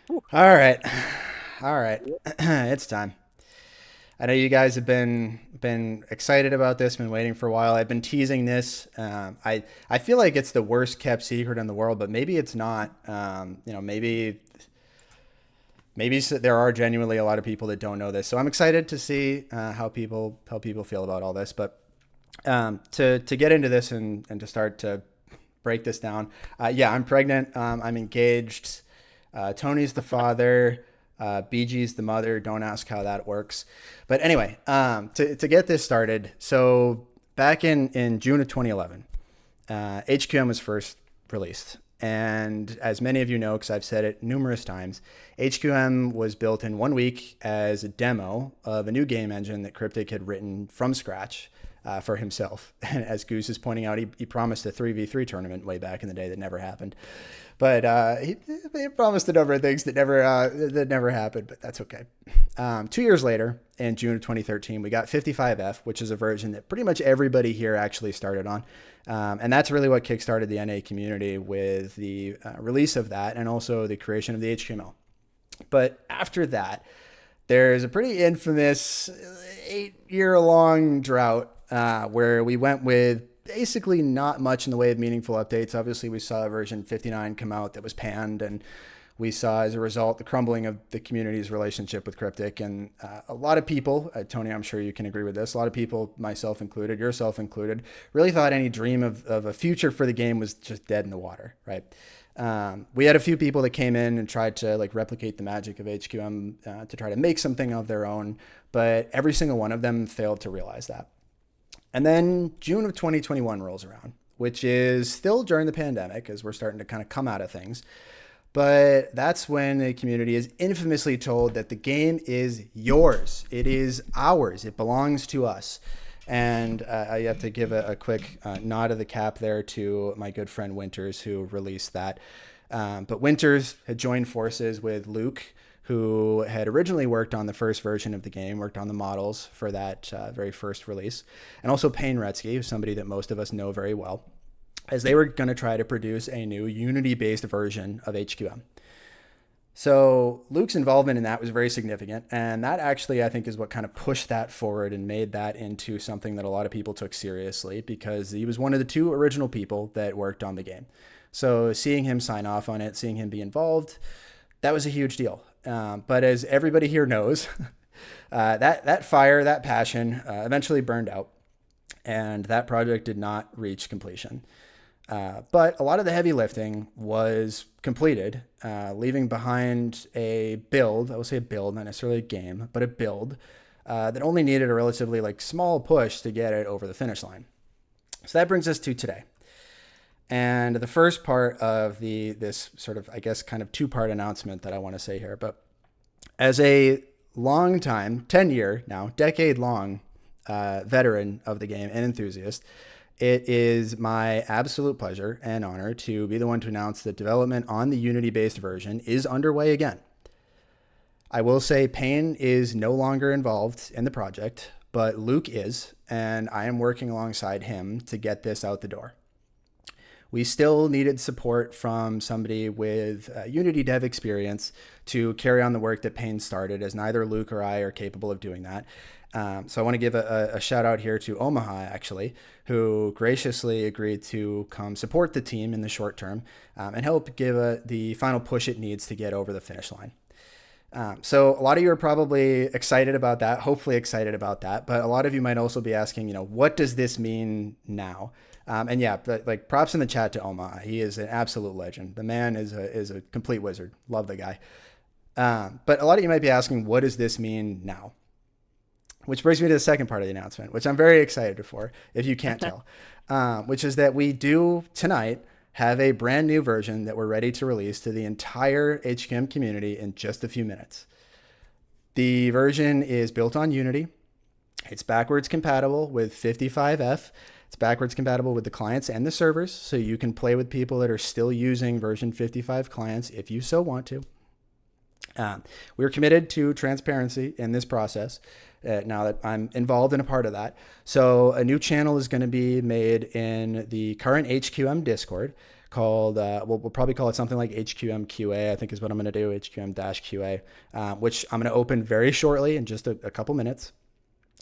All right. All right. It's time. I know you guys have been excited about this, been waiting for a while. I've been teasing this. I feel like it's the worst kept secret in the world, but maybe it's not. Maybe there are genuinely a lot of people that don't know this. So I'm excited to see how people feel about all this. But to get into this and to start to break this down, yeah, I'm pregnant. I'm engaged. Tony's the father. BG's the mother. Don't ask how that works. But anyway, to get this started, so back in June of 2011, HQM was first released. And as many of you know, because I've said it numerous times, HQM was built in 1 week as a demo of a new game engine that Cryptic had written from scratch for himself. And as Goose is pointing out, he promised a 3v3 tournament way back in the day that never happened. But he promised a number of things that never happened, but that's okay. 2 years later, in June of 2013, we got 55F, which is a version that pretty much everybody here actually started on. And that's really what kickstarted the NA community with the release of that and also the creation of the HTML. But after that, there's a pretty infamous 8 year long drought where we went with basically not much in the way of meaningful updates. Obviously, we saw version 59 come out that was panned, and we saw as a result the crumbling of the community's relationship with Cryptic. And a lot of people, Tony, I'm sure you can agree with this, a lot of people, myself included, yourself included, really thought any dream of a future for the game was just dead in the water, right? We had a few people that came in and tried to like replicate the magic of HQM to try to make something of their own, but every single one of them failed to realize that. And then June of 2021 rolls around, which is still during the pandemic as we're starting to kind of come out of things. But that's when the community is infamously told that the game is yours. It is ours. It belongs to us. And I have to give a quick nod of the cap there to my good friend Winters, who released that. But Winters had joined forces with Luke, who had originally worked on the first version of the game, worked on the models for that very first release, and also Payne Retzky, who's somebody that most of us know very well, as they were going to try to produce a new Unity-based version of HQM. So Luke's involvement in that was very significant, and that actually I think is what kind of pushed that forward and made that into something that a lot of people took seriously because he was one of the two original people that worked on the game. So seeing him sign off on it, seeing him be involved, that was a huge deal. But as everybody here knows, that fire, that passion, eventually burned out, and that project did not reach completion. But a lot of the heavy lifting was completed, leaving behind a build. I will say a build, not necessarily a game, but a build that only needed a relatively like small push to get it over the finish line. So that brings us to today. And the first part of this sort of, I guess, kind of two-part announcement that I want to say here. But as a long time, 10-year now, decade-long veteran of the game and enthusiast, it is my absolute pleasure and honor to be the one to announce that development on the Unity-based version is underway again. I will say Payne is no longer involved in the project, but Luke is, and I am working alongside him to get this out the door. We still needed support from somebody with Unity dev experience to carry on the work that Payne started, as neither Luke or I are capable of doing that. So I want to give a shout out here to Omaha, actually, who graciously agreed to come support the team in the short term and help give the final push it needs to get over the finish line. So a lot of you are probably excited about that, hopefully excited about that, but a lot of you might also be asking, what does this mean now? And yeah, but like props in the chat to Omaha. He is an absolute legend. The man is a complete wizard. Love the guy. But a lot of you might be asking, what does this mean now? Which brings me to the second part of the announcement, which I'm very excited for, if you can't tell, which is that we do tonight have a brand new version that we're ready to release to the entire HQM community in just a few minutes. The version is built on Unity. It's backwards compatible with 55F. It's backwards compatible with the clients and the servers, so you can play with people that are still using version 55 clients if you so want to. We're committed to transparency in this process now that I'm involved in a part of that. So a new channel is going to be made in the current HQM Discord called, we'll probably call it something like HQM QA, I think is what I'm going to do, HQM-QA, which I'm going to open very shortly in just a couple minutes.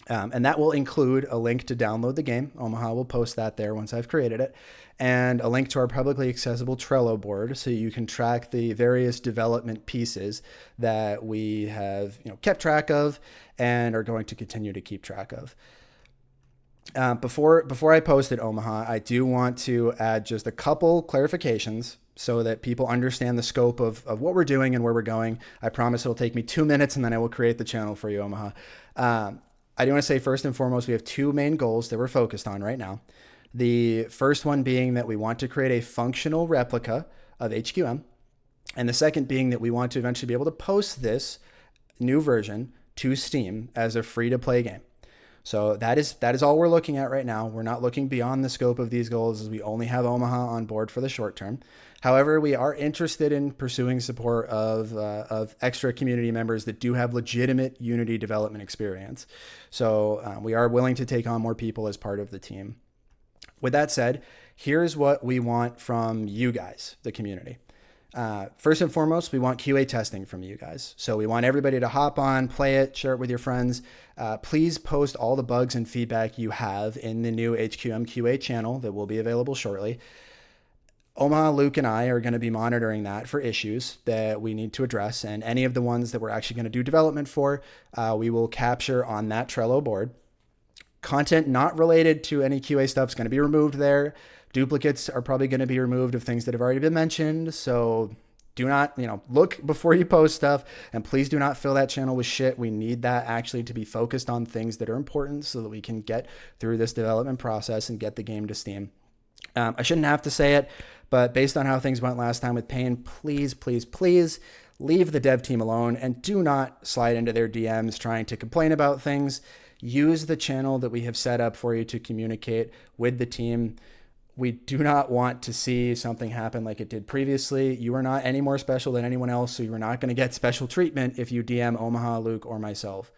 And that will include a link to download the game. Omaha will post that there once I've created it, and a link to our publicly accessible Trello board so you can track the various development pieces that we have kept track of and are going to continue to keep track of. Before I post it, Omaha, I do want to add just a couple clarifications so that people understand the scope of what we're doing and where we're going. I promise it'll take me 2 minutes and then I will create the channel for you, Omaha. I do want to say first and foremost, we have two main goals that we're focused on right now. The first one being that we want to create a functional replica of HQM. And the second being that we want to eventually be able to post this new version to Steam as a free-to-play game. So that is all we're looking at right now. We're not looking beyond the scope of these goals, as we only have Omaha on board for the short term. However, we are interested in pursuing support of extra community members that do have legitimate Unity development experience. So we are willing to take on more people as part of the team. With that said, here's what we want from you guys, the community. First and foremost, we want QA testing from you guys. So we want everybody to hop on, play it, share it with your friends. Please post all the bugs and feedback you have in the new HQM QA channel that will be available shortly. Omaha, Luke, and I are going to be monitoring that for issues that we need to address. And any of the ones that we're actually going to do development for, we will capture on that Trello board. Content not related to any QA stuff is going to be removed there. Duplicates are probably going to be removed of things that have already been mentioned. So do not, look before you post stuff, and please do not fill that channel with shit. We need that actually to be focused on things that are important so that we can get through this development process and get the game to Steam. I shouldn't have to say it, but based on how things went last time with Pain, please, please, please leave the dev team alone and do not slide into their DMs trying to complain about things. Use the channel that we have set up for you to communicate with the team. We do not want to see something happen like it did previously. You are not any more special than anyone else, so you are not going to get special treatment if you DM Omaha, Luke, or myself.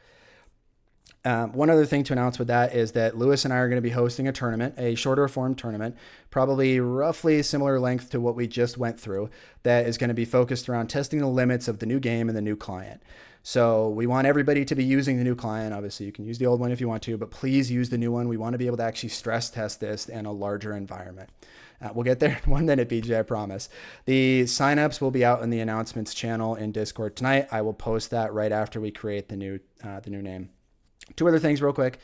One other thing to announce with that is that Lewis and I are going to be hosting a tournament, a shorter form tournament, probably roughly similar length to what we just went through, that is going to be focused around testing the limits of the new game and the new client. So we want everybody to be using the new client. Obviously, you can use the old one if you want to, but please use the new one. We want to be able to actually stress test this in a larger environment. We'll get there in 1 minute, BJ, I promise. The signups will be out in the announcements channel in Discord tonight. I will post that right after we create the new name. Two other things real quick.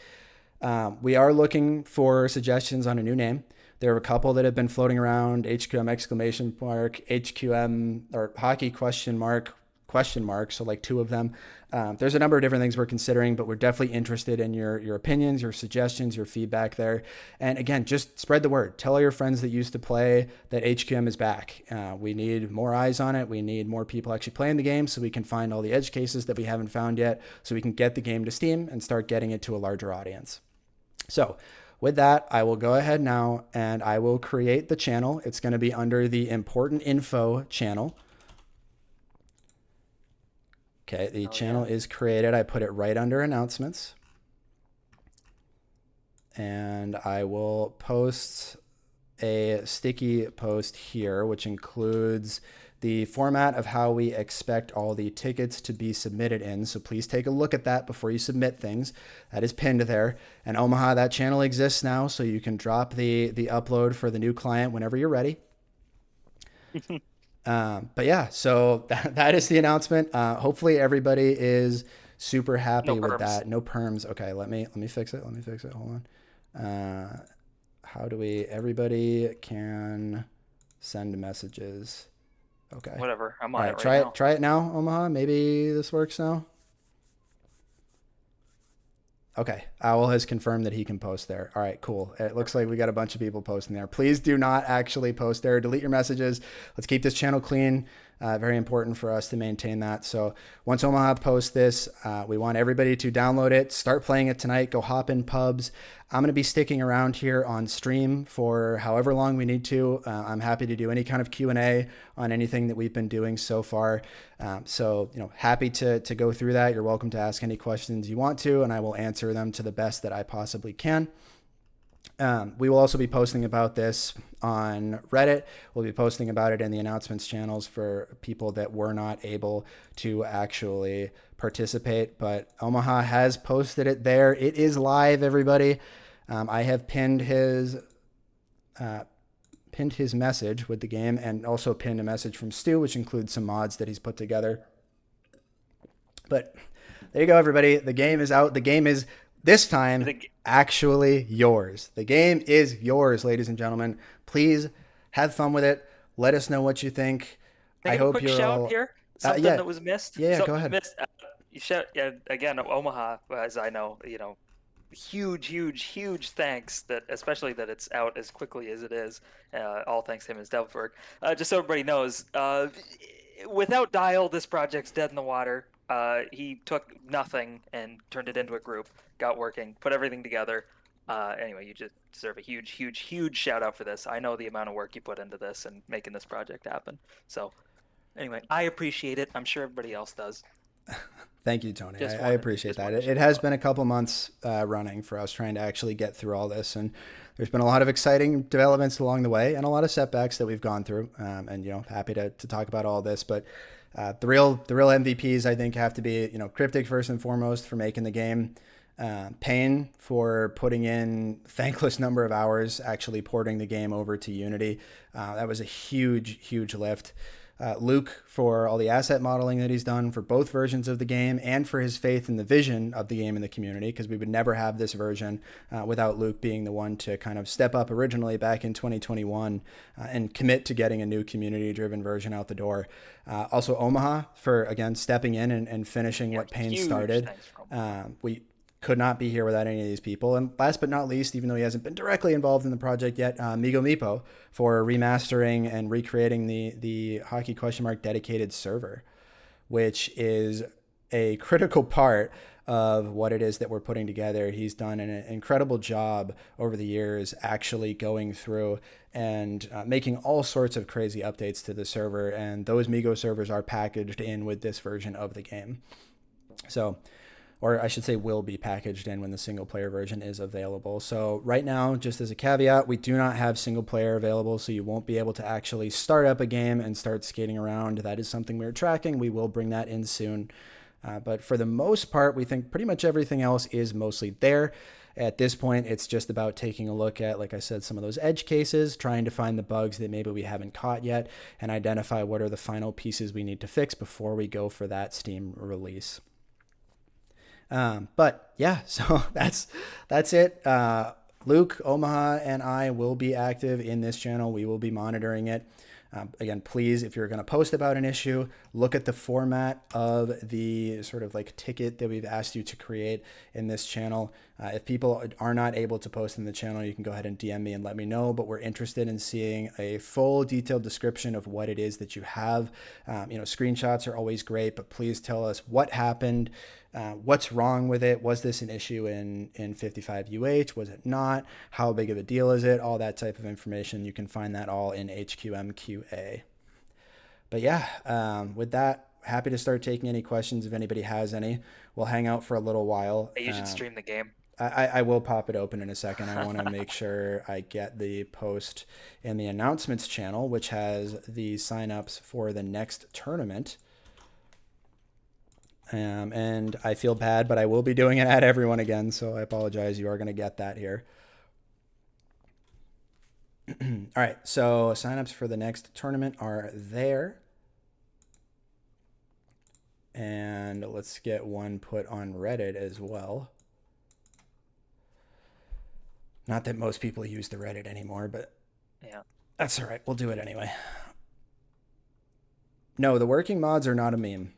We are looking for suggestions on a new name. There are a couple that have been floating around, HQM exclamation mark, HQM or hockey question mark, so like two of them. There's a number of different things we're considering, but we're definitely interested in your opinions, your suggestions, your feedback there. And again, just spread the word. Tell all your friends that used to play that HQM is back. We need more eyes on it. We need more people actually playing the game so we can find all the edge cases that we haven't found yet, so we can get the game to Steam and start getting it to a larger audience. So with that, I will go ahead now and I will create the channel. It's going to be under the important info channel. Okay, the channel is created. I put it right under announcements. And I will post a sticky post here, which includes the format of how we expect all the tickets to be submitted in. So please take a look at that before you submit things. That is pinned there. And Omaha, that channel exists now, so you can drop the upload for the new client whenever you're ready. But yeah, so that is the announcement. Hopefully everybody is super happy with that. No perms. Okay, let me fix it. Hold on. How do everybody can send messages. Okay. Whatever. I'm on All it right, right now. try it now, Omaha. Maybe this works now. Okay, Owl has confirmed that he can post there. All right, cool. It looks like we got a bunch of people posting there. Please do not actually post there. Delete your messages. Let's keep this channel clean. Very important for us to maintain that. So once Omaha posts this, we want everybody to download it, start playing it tonight, go hop in pubs. I'm going to be sticking around here on stream for however long we need to. I'm happy to do any kind of Q&A on anything that we've been doing so far. So, happy to go through that. You're welcome to ask any questions you want to, and I will answer them to the best that I possibly can. We will also be posting about this on Reddit. We'll be posting about it in the announcements channels for people that were not able to actually participate. But Omaha has posted it there. It is live, everybody. I have pinned his message with the game, and also pinned a message from Stu, which includes some mods that he's put together. But there you go, everybody. The game is out. The game is this time actually yours. The game is yours, ladies and gentlemen. Please have fun with it. Let us know what you think. Can I give a quick shout here? Something Yeah, that was missed. yeah. Go Something ahead. missed. You shout, yeah, again, Omaha, as I know, huge, huge, huge thanks that, especially that it's out as quickly as it is. All thanks to him as dev work. Just so everybody knows, without Dial, this project's dead in the water. He took nothing and turned it into a group, got working, put everything together. Anyway, you just deserve a huge, huge, huge shout out for this. I know the amount of work you put into this and making this project happen. So, anyway, I appreciate it. I'm sure everybody else does. Thank you, Tony. Just I wanted, appreciate just that. wanted to It shout has out. been a couple months running for us trying to actually get through all this, and there's been a lot of exciting developments along the way, and a lot of setbacks that we've gone through. And happy to talk about all this. But the real MVPs, I think, have to be Cryptic first and foremost for making the game. Payne for putting in thankless number of hours actually porting the game over to Unity. That was a huge, huge lift. Luke for all the asset modeling that he's done for both versions of the game, and for his faith in the vision of the game in the community, because we would never have this version without Luke being the one to kind of step up originally back in 2021 and commit to getting a new community driven version out the door. Also Omaha for, again, stepping in and finishing Yeah, what Payne huge started. thanks from Omaha. We could not be here without any of these people. And last but not least, even though he hasn't been directly involved in the project yet, Migo Mipo for remastering and recreating the Hockey Question Mark dedicated server, which is a critical part of what it is that we're putting together. He's done an incredible job over the years actually going through and making all sorts of crazy updates to the server, and those Migo servers are packaged in with this version of the game. So, or I should say will be packaged in when the single player version is available. So right now, just as a caveat, we do not have single player available, so you won't be able to actually start up a game and start skating around. That is something we're tracking. We will bring that in soon. But for the most part, we think pretty much everything else is mostly there. At this point, it's just about taking a look at, like I said, some of those edge cases, trying to find the bugs that maybe we haven't caught yet, and identify what are the final pieces we need to fix before we go for that Steam release. But yeah, so that's it. Luke, Omaha, and I will be active in this channel. We will be monitoring it. Again, please, if you're going to post about an issue, look at the format of the sort of like ticket that we've asked you to create in this channel. If people are not able to post in the channel, you can go ahead and DM me and let me know. But we're interested in seeing a full detailed description of what it is that you have. Screenshots are always great, but please tell us what happened. What's wrong with it? Was this an issue in 55UH? Was it not? How big of a deal is it? All that type of information. You can find that all in HQMQA. But yeah, with that, happy to start taking any questions if anybody has any. We'll hang out for a little while. Hey, you should stream the game. I will pop it open in a second. I want to make sure I get the post in the announcements channel, which has the signups for the next tournament. And I feel bad, but I will be doing it at everyone again, so I apologize. You are going to get that here. All right, so signups for the next tournament are there. And let's get one put on Reddit as well. Not that most people use the Reddit anymore, but Yeah. that's all right. We'll do it anyway. No, the working mods are not a meme.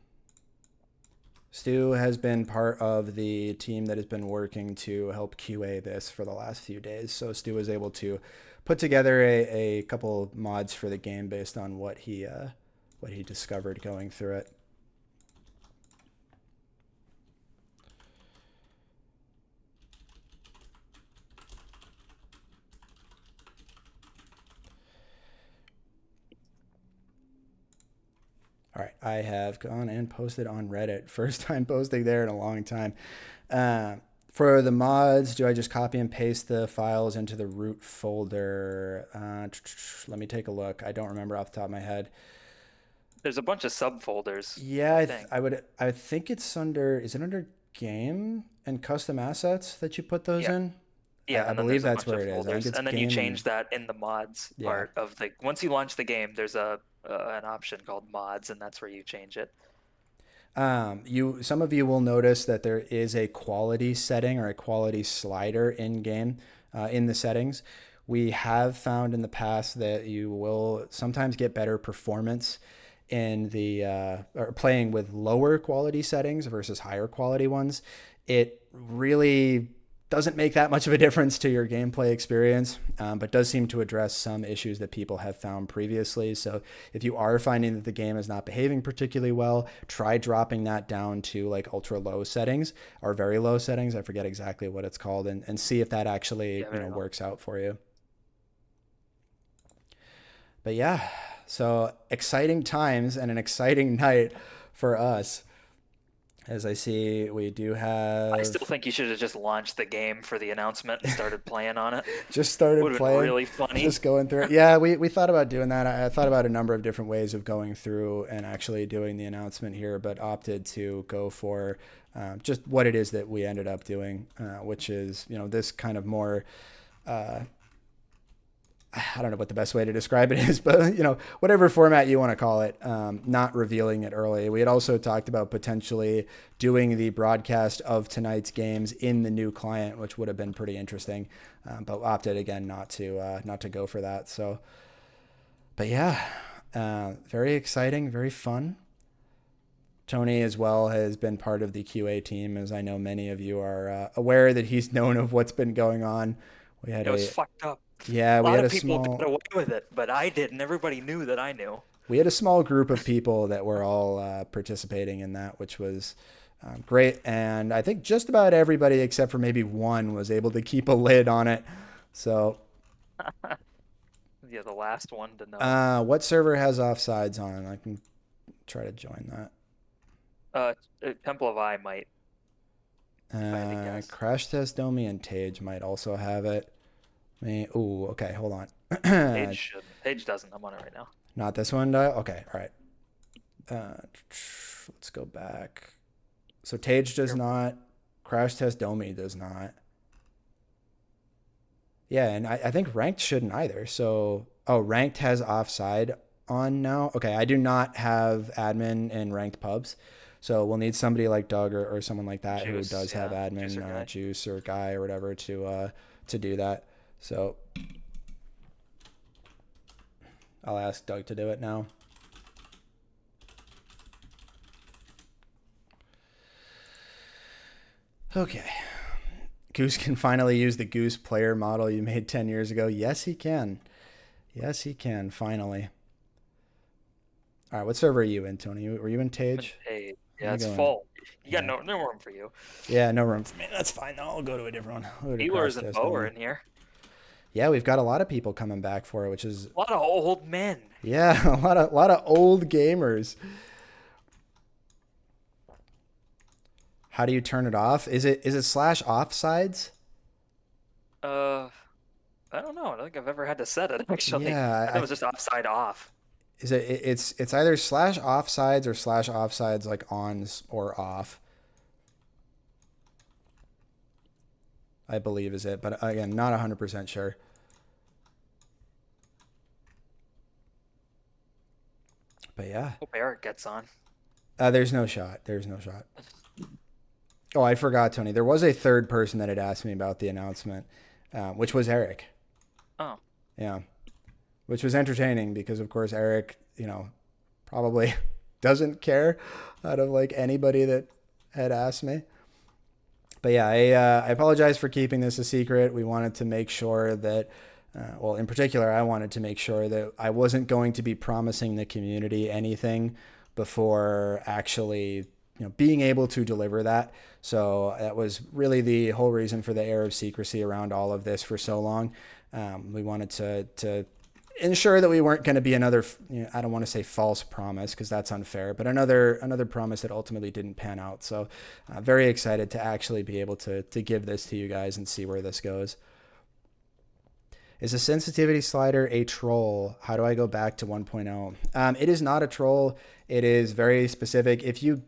Stu has been part of the team that has been working to help QA this for the last few days. So Stu was able to put together a couple mods for the game based on what he discovered going through it. All right, I have gone and posted on Reddit. First time posting there in a long time. For the mods, do I just copy and paste the files into the root folder? Let me take a look. I don't remember off the top of my head. There's a bunch of subfolders, Yeah, I think. I would think it's under, is it under game and custom assets that you put those Yeah. in? Yeah, I and then believe there's a that's bunch where of it is. I think folders, it's and then you game and change that in the mods yeah. part of the. Once you launch the game, there's a an option called mods, and that's where you change it. Some of you will notice that there is a quality setting or a quality slider in game in the settings. We have found in the past that you will sometimes get better performance in the or playing with lower quality settings versus higher quality ones. It really doesn't make that much of a difference to your gameplay experience, but does seem to address some issues that people have found previously. So if you are finding that the game is not behaving particularly well, try dropping that down to like ultra low settings or very low settings. I forget exactly what it's called, and see if that actually Yeah, very well. works out for you. But yeah, so exciting times and an exciting night for us. As I see, we do I still have think you should have just launched the game for the announcement and started playing on it. just started Would have been playing, really funny. just going through it. Yeah, we thought about doing that. I thought about a number of different ways of going through and actually doing the announcement here, but opted to go for just what it is that we ended up doing, which is, this kind of more I don't know what the best way to describe it is, but whatever format you want to call it, not revealing it early. We had also talked about potentially doing the broadcast of tonight's games in the new client, which would have been pretty interesting, but opted again not to go for that. So, but yeah, very exciting, very fun. Tony as well has been part of the QA team, as I know many of you are aware that he's known of what's been going on. We had It was a fucked up. yeah, A we lot had of a people got small away with it, but I didn't. Everybody knew that I knew. we had a small group of people that were all participating in that, which was great. And I think just about everybody except for maybe one was able to keep a lid on it. So, Yeah, the last one to know. what server has offsides on? I can try to join that. Uh, Temple of I might, if I had to guess. Crash Test Domi and Tage might also have it. Ooh, okay, hold on. Page shouldn't. Page doesn't. I'm on it right now. Not this one, Dial? Okay, all right. Let's go back. So Tage does Here, not. Crash Test Domi does not. Yeah, and I think ranked shouldn't either. So, oh, ranked has offside on now. Okay, I do not have admin in ranked pubs. So we'll need somebody like Doug or someone like that who Juice, does have yeah, Juice admin, or Guy. Juice or Guy or whatever to do that. So I'll ask Doug to do it now. Okay. Goose can finally use the Goose player model you made 10 years ago. Yes, he can. Yes, he can, finally. All right, what server are you in, Tony? Were you in Tage? Hey, Let yeah, me it's go in. full. You got Yeah. no room for you. Yeah, no room for me. That's fine. I'll go to a different one. I'll go to Crash Healers and Test Bo are only. in here. Yeah, we've got a lot of people coming back for it, which is A lot of old men. yeah, a lot of old gamers. How do you turn it off? Is it slash offsides? Uh, I don't know. I don't think I've ever had to set it actually. Yeah, I thought it was just offside off. it's either slash offsides or slash offsides like ons or off. I believe is it, but again, not 100% sure. But yeah, Hope Eric gets on. there's no shot. There's no shot. Oh, I forgot, Tony. There was a third person that had asked me about the announcement, which was Eric. Oh, Yeah, which was entertaining because, of course, Eric, probably doesn't care out of like anybody that had asked me. But yeah, I apologize for keeping this a secret. We wanted to make sure that, well, in particular, I wanted to make sure that I wasn't going to be promising the community anything before actually, being able to deliver that. So that was really the whole reason for the air of secrecy around all of this for so long. We wanted to ensure that we weren't going to be another, I don't want to say false promise because that's unfair, but another promise that ultimately didn't pan out. So very excited to actually be able to give this to you guys and see where this goes. Is a sensitivity slider a troll? How do I go back to 1.0? It is not a troll. It is very specific. If you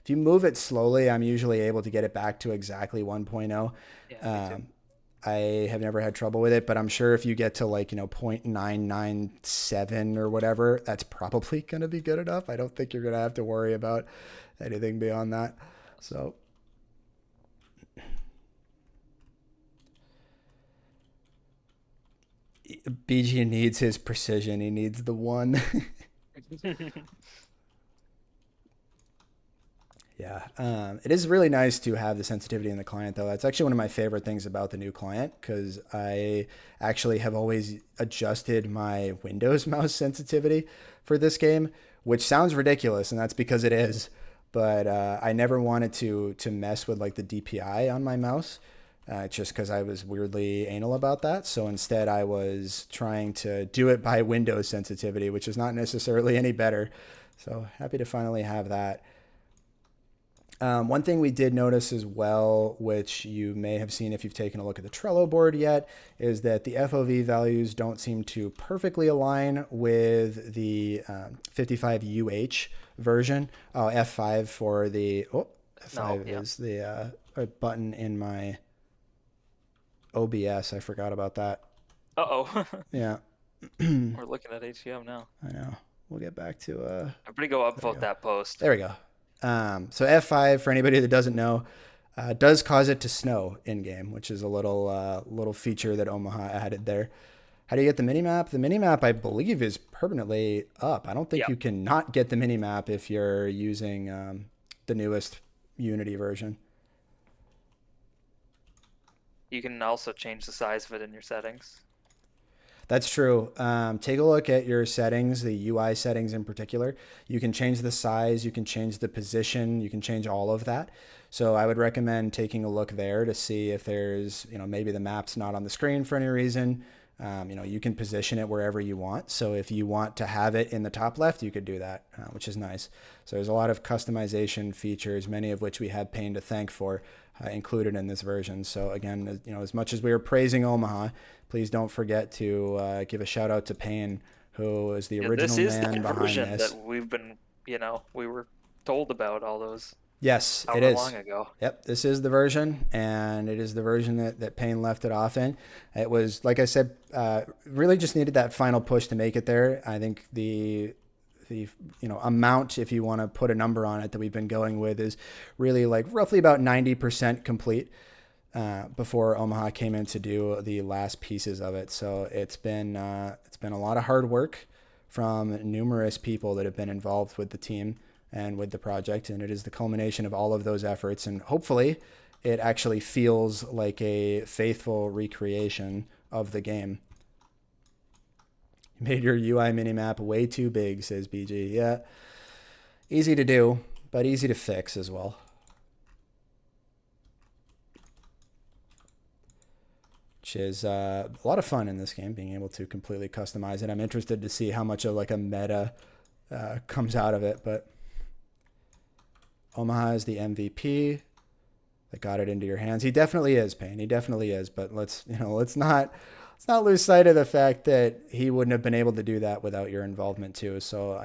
move it slowly, I'm usually able to get it back to exactly 1.0. Yeah, me too. I have never had trouble with it, but I'm sure if you get to 0.997 or whatever, that's probably going to be good enough. I don't think you're going to have to worry about anything beyond that. So BG needs his precision. He needs the one. Yeah, it is really nice to have the sensitivity in the client, though. That's actually one of my favorite things about the new client because I actually have always adjusted my Windows mouse sensitivity for this game, which sounds ridiculous, and that's because it is. But I never wanted to mess with the DPI on my mouse, just because I was weirdly anal about that. So instead, I was trying to do it by Windows sensitivity, which is not necessarily any better. So happy to finally have that. One thing we did notice as well, which you may have seen if you've taken a look at the Trello board yet, is that the FOV values don't seem to perfectly align with the 55UH version. Oh, F5 for the, No, F5 yeah. is the button in my OBS. I forgot about that. Uh-oh. Yeah, We're looking at HQM now. I know. We'll get back to, Everybody go there we upvote go. that post. There we go. So F5, for anybody that doesn't know, does cause it to snow in game, which is a little feature that Omaha added there. How do you get the minimap? The minimap, I believe, is permanently up. I don't think Yeah. you can not get the minimap if you're using the newest Unity version. You can also change the size of it in your settings. That's true. Take a look at your settings, the UI settings in particular. You can change the size, you can change the position, you can change all of that. So I would recommend taking a look there to see if there's, maybe the map's not on the screen for any reason. You can position it wherever you want. So if you want to have it in the top left, you could do that, which is nice. So there's a lot of customization features, many of which we have Payne to thank for, included in this version. So again, as much as we were praising Omaha, please don't forget to give a shout out to Payne, who is the Yeah, this original is the man behind version this. that we've been, we were told about all those Yes, it however is. long ago. Yep, this is the version, and it is the version that Payne left it off in. It was, like I said, really just needed that final push to make it there. I think the amount, if you want to put a number on it, that we've been going with is really roughly about 90% complete before Omaha came in to do the last pieces of it. So it's been a lot of hard work from numerous people that have been involved with the team and with the project, and it is the culmination of all of those efforts. And hopefully, it actually feels like a faithful recreation of the game. You made your UI minimap way too big, says BG. Yeah, easy to do, but easy to fix as well. Which is a lot of fun in this game, being able to completely customize it. I'm interested to see how much of a meta comes out of it, but Omaha is the MVP that got it into your hands. He definitely is, Payne. He definitely is. But let's not lose sight of the fact that he wouldn't have been able to do that without your involvement too. So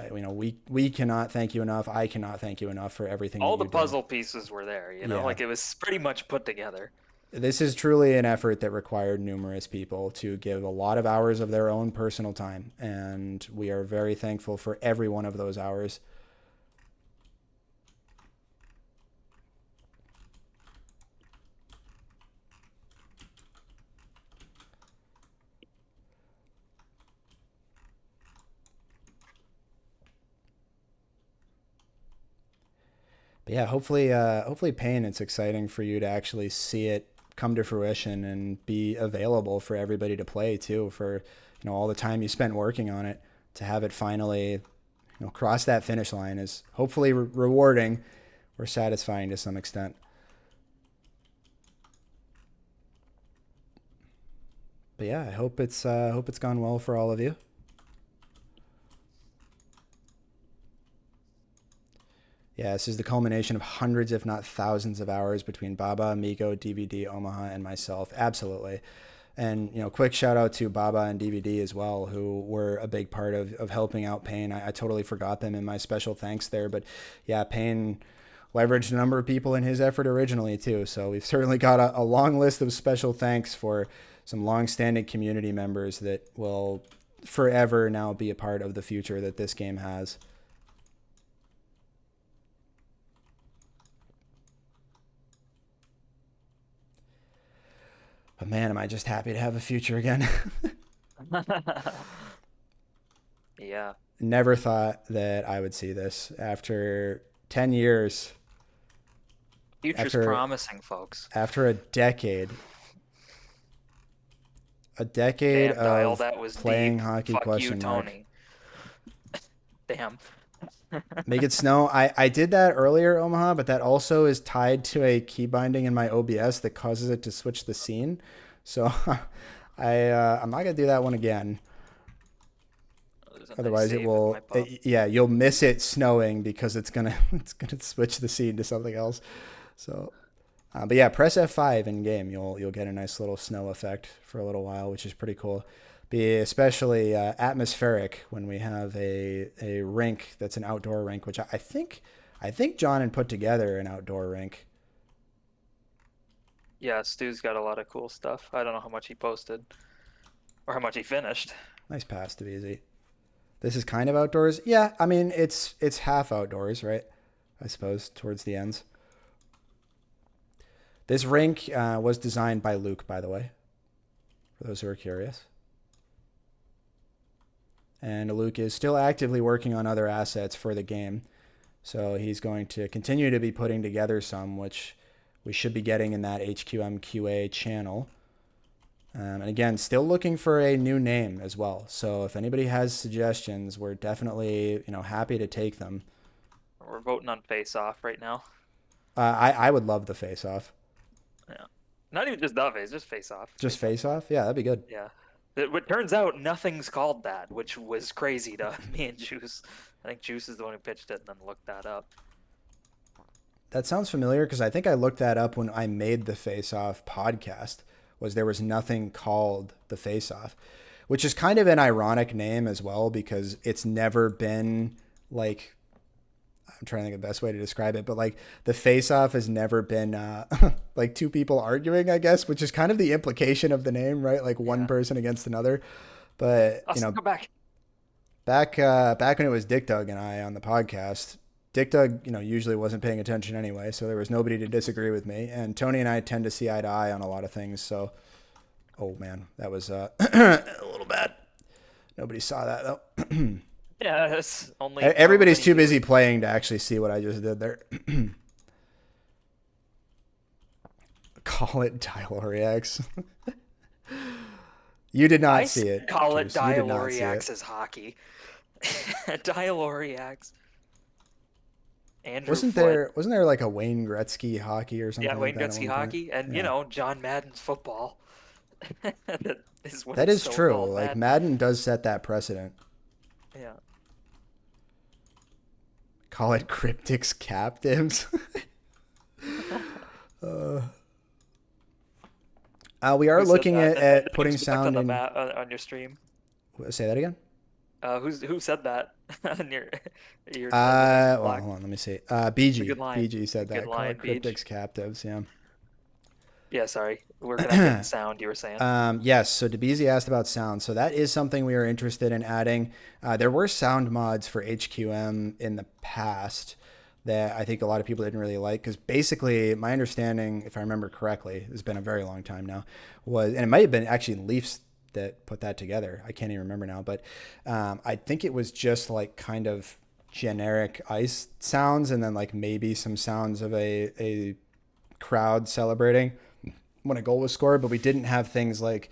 we cannot thank you enough. I cannot thank you enough for everything that All the you did. puzzle pieces were there, Yeah, like it was pretty much put together. this is truly an effort that required numerous people to give a lot of hours of their own personal time, and we are very thankful for every one of those hours. But yeah, hopefully Payne, it's exciting for you to actually see it come to fruition and be available for everybody to play too. For all the time you spent working on it, to have it finally cross that finish line is hopefully rewarding or satisfying to some extent. But yeah, I hope it's gone well for all of you. Yeah, this is the culmination of hundreds, if not thousands, of hours between Baba, Miko, DVD, Omaha, and myself. Absolutely. And, quick shout out to Baba and DVD as well, who were a big part of helping out Payne. I totally forgot them in my special thanks there. But yeah, Payne leveraged a number of people in his effort originally, too. So we've certainly got a long list of special thanks for some long-standing community members that will forever now be a part of the future that this game has. But man, am I just happy to have a future again. Yeah. Never thought that I would see this after 10 years, Future's after promising, folks. after a decade Damn, Dial, of that was playing deep. hockey Fuck you, question mark. Tony. Damn. Make it snow. I did that earlier, Omaha, but that also is tied to a key binding in my OBS that causes it to switch the scene. So I'm not gonna do that one again. There's a nice Otherwise, it save with my will. pup. Yeah, you'll miss it snowing because it's gonna it's gonna switch the scene to something else. So, but yeah, press F5 in game. You'll get a nice little snow effect for a little while, which is pretty cool. Be especially atmospheric when we have a rink that's an outdoor rink, which I think John had put together an outdoor rink. Yeah, Stu's got a lot of cool stuff. I don't know how much he posted or how much he finished. Nice pass to easy. This is kind of outdoors. Yeah, I mean it's half outdoors, right? I suppose towards the ends. This rink was designed by Luke, by the way, for those who are curious. And Luke is still actively working on other assets for the game. So he's going to continue to be putting together some, which we should be getting in that HQM QA channel. And again, still looking for a new name as well. So if anybody has suggestions, we're definitely happy to take them. We're voting on Face Off right now. I would love the face off. Yeah. Not even just the face, just Face Off. Just face off? Yeah, that'd be good. Yeah. It turns out nothing's called that, which was crazy to me and Juice. I think Juice is the one who pitched it and then looked that up. That sounds familiar because I think I looked that up when I made the face off podcast. There was nothing called the face off, which is kind of an ironic name as well because it's never been like, I'm trying to think of the best way to describe it, but like the face off has never been like two people arguing, I guess, which is kind of the implication of the name, right? Like one person against another. But Go back. back when it was Dick Doug and I on the podcast, Dick Doug, usually wasn't paying attention anyway, so there was nobody to disagree with me. And Tony and I tend to see eye to eye on a lot of things. So, oh man, that was a little bad. Nobody saw that though. Yeah, it's only. Everybody's too busy playing to actually see what I just did there. Call it Dyaloreax. You did not see it. Call it Juice. You did not see it. Dyaloreax's hockey. Dyaloreax. Andrew Wasn't there like a Wayne Gretzky hockey or something? Yeah, Wayne like that Gretzky hockey, and John Madden's football. That is so true. Like Madden does set that precedent. Yeah. Call it Cryptic's Captives. We are looking at putting sound on on your stream. Say that again. Who said that on your well, hold on, let me see. BG. BG said that. Good line, Call it Cryptic's Captives. Yeah. Yeah, sorry. We're gonna get sound. You were saying. Yes. So DeBeezy asked about sound. So that is something we are interested in adding. There were sound mods for HQM in the past that I think a lot of people didn't really like because basically my understanding, if I remember correctly, it's been a very long time now, and it might have been actually Leafs that put that together. I can't even remember now, but I think it was just like kind of generic ice sounds and then like maybe some sounds of a crowd celebrating when a goal was scored, but we didn't have things like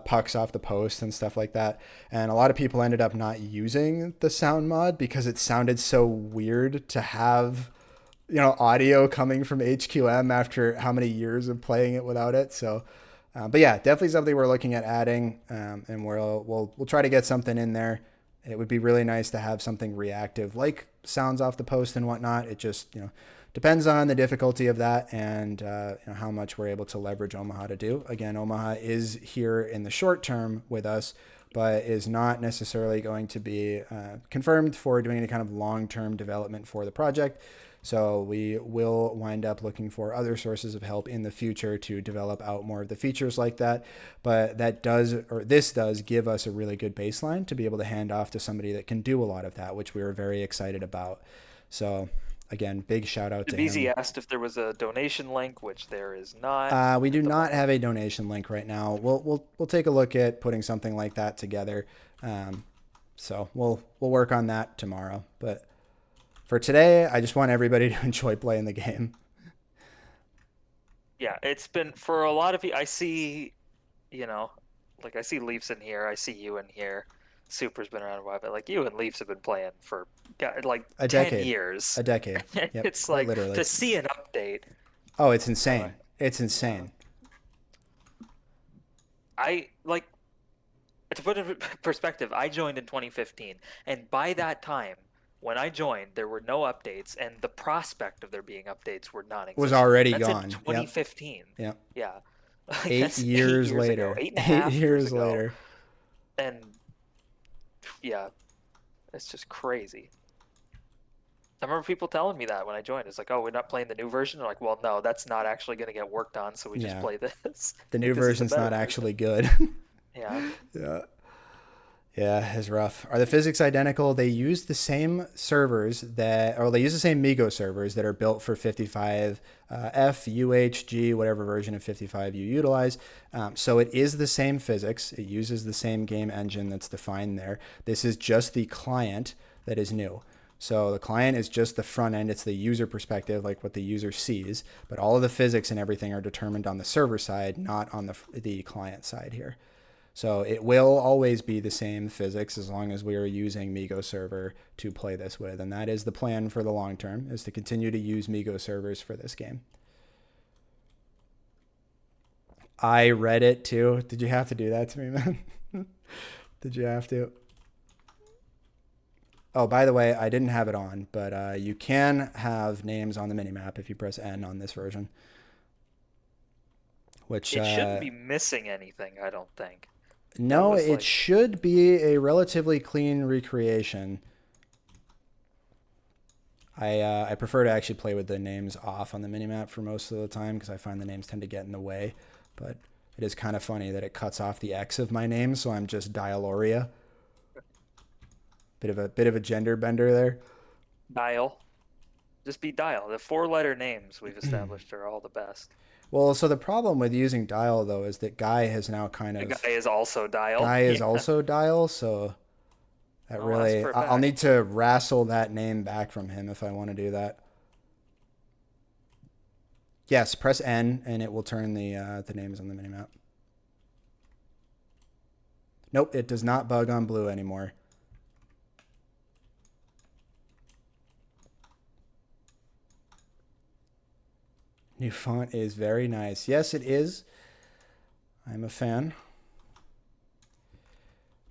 pucks off the post and stuff like that. And a lot of people ended up not using the sound mod because it sounded so weird to have, audio coming from HQM after how many years of playing it without it. So But yeah, definitely something we're looking at adding, and we'll try to get something in there. It would be really nice to have something reactive, like sounds off the post and whatnot. It just depends on the difficulty of that and how much we're able to leverage Omaha to do. Again, Omaha is here in the short term with us, but is not necessarily going to be confirmed for doing any kind of long-term development for the project. So we will wind up looking for other sources of help in the future to develop out more of the features like that. But this does give us a really good baseline to be able to hand off to somebody that can do a lot of that, which we were very excited about. So again, big shout out to BZ him. asked if there was a donation link, which there is not We do at the not moment. have a donation link right now. We'll take a look at putting something like that together. So we'll work on that tomorrow. But for today, I just want everybody to enjoy playing the game. Yeah, it's been for a lot of you. I see, you know, like I see Leafs in here. I see you in here. Super's been around a while, but like you and Leafs have been playing for like A 10 decade. years. A decade. Yep, It's quite like literally. to see an update. Oh, it's Uh, insane. It's yeah, insane. I like to put it in perspective. I joined in 2015, and by that time, when I joined, there were no updates, and the prospect of there being updates were Was non-existent. already That's in gone. Yep. 2015. Yep. Yeah, like Eight that's 8 years years ago, later. 8.5 Eight years years ago, later. and yeah, it's just crazy. I remember people telling me that when I joined. It's like, oh, we're not playing the new version. They're like, well, no, that's not actually going to get worked on, so we just Yeah. play this. The new Like, this is the version's better not version. actually good. Yeah. Yeah. Yeah, it's rough. Are the physics identical? They use the same servers or they use the same Migo servers that are built for 55 F, UHG, whatever version of 55 you utilize. So it is the same physics. It uses the same game engine that's defined there. This is just the client that is new. So the client is just the front end. It's the user perspective, like what the user sees. But all of the physics and everything are determined on the server side, not on the client side here. So it will always be the same physics as long as we are using Migo server to play this with. And that is the plan for the long term, is to continue to use Migo servers for this game. I read it too. Did you have to do that to me, man? Did you have to? Oh, by the way, I didn't have it on, but you can have names on the minimap if you press N on this version. Which, It shouldn't be missing anything, I don't think. That no, was it like, should be a relatively clean recreation. I prefer to actually play with the names off on the minimap for most of the time because I find the names tend to get in the way. But it is kind of funny that it cuts off the X of my name, so I'm just Dyalorea. Bit of a gender bender there. Dial. Just be Dial. The four-letter names we've established are all the best. Well, so the problem with using Dial though is that Guy has now kind The of guy is also Dial. Guy is Yeah. also Dial, so that I'll ask really for it I'll back. need to wrestle that name back from him if I want to do that. Yes, press N and it will turn the names on the minimap. Nope, it does not bug on blue anymore. New font is very nice. Yes, it is. I'm a fan.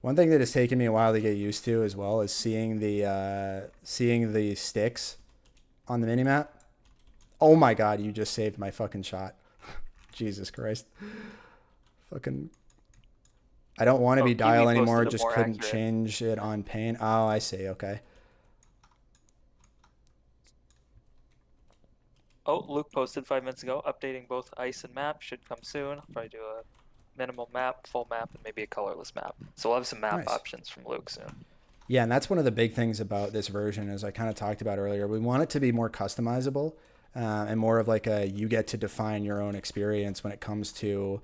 One thing that has taken me a while to get used to as well is seeing the sticks on the minimap. Oh my god, you just saved my fucking shot. Jesus Christ. Fucking I don't want to Oh, be Kiwi dial anymore, posted a just more couldn't accurate. change it on paint. Oh, I see. Okay. Oh, Luke posted 5 minutes ago, updating both ice and map. Should come soon. I'll probably do a minimal map, full map, and maybe a colorless map. So we'll have some map Nice. options from Luke soon. Yeah, and that's one of the big things about this version, as I kind of talked about earlier. We want it to be more customizable and more of like a you get to define your own experience when it comes to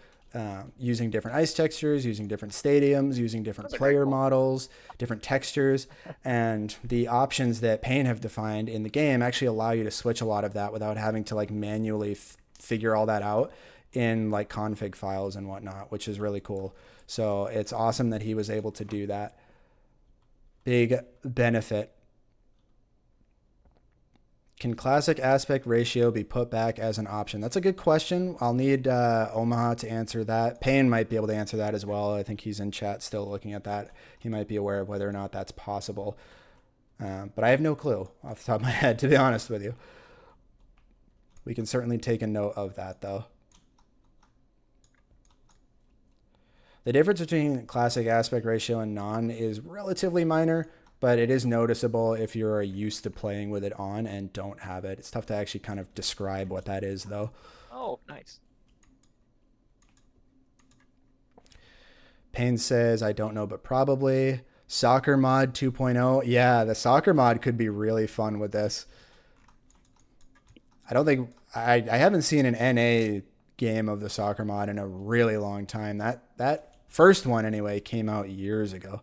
using different ice textures, using different stadiums, using different Those are very player cool. models, different textures, and the options that Paint have defined in the game actually allow you to switch a lot of that without having to like manually figure all that out in like config files and whatnot, which is really cool. So it's awesome that he was able to do that. Big benefit. Can classic aspect ratio be put back as an option? That's a good question. I'll need Omaha to answer that. Payne might be able to answer that as well. I think he's in chat still looking at that. He might be aware of whether or not that's possible. But I have no clue off the top of my head, to be honest with you. We can certainly take a note of that, though. The difference between classic aspect ratio and non is relatively minor, but it is noticeable if you're used to playing with it on and don't have it. It's tough to actually kind of describe what that is, though. Oh, nice. Payne says, I don't know, but probably. Soccer mod 2.0. Yeah, the soccer mod could be really fun with this. I don't think I haven't seen an NA game of the soccer mod in a really long time. That first one anyway came out years ago.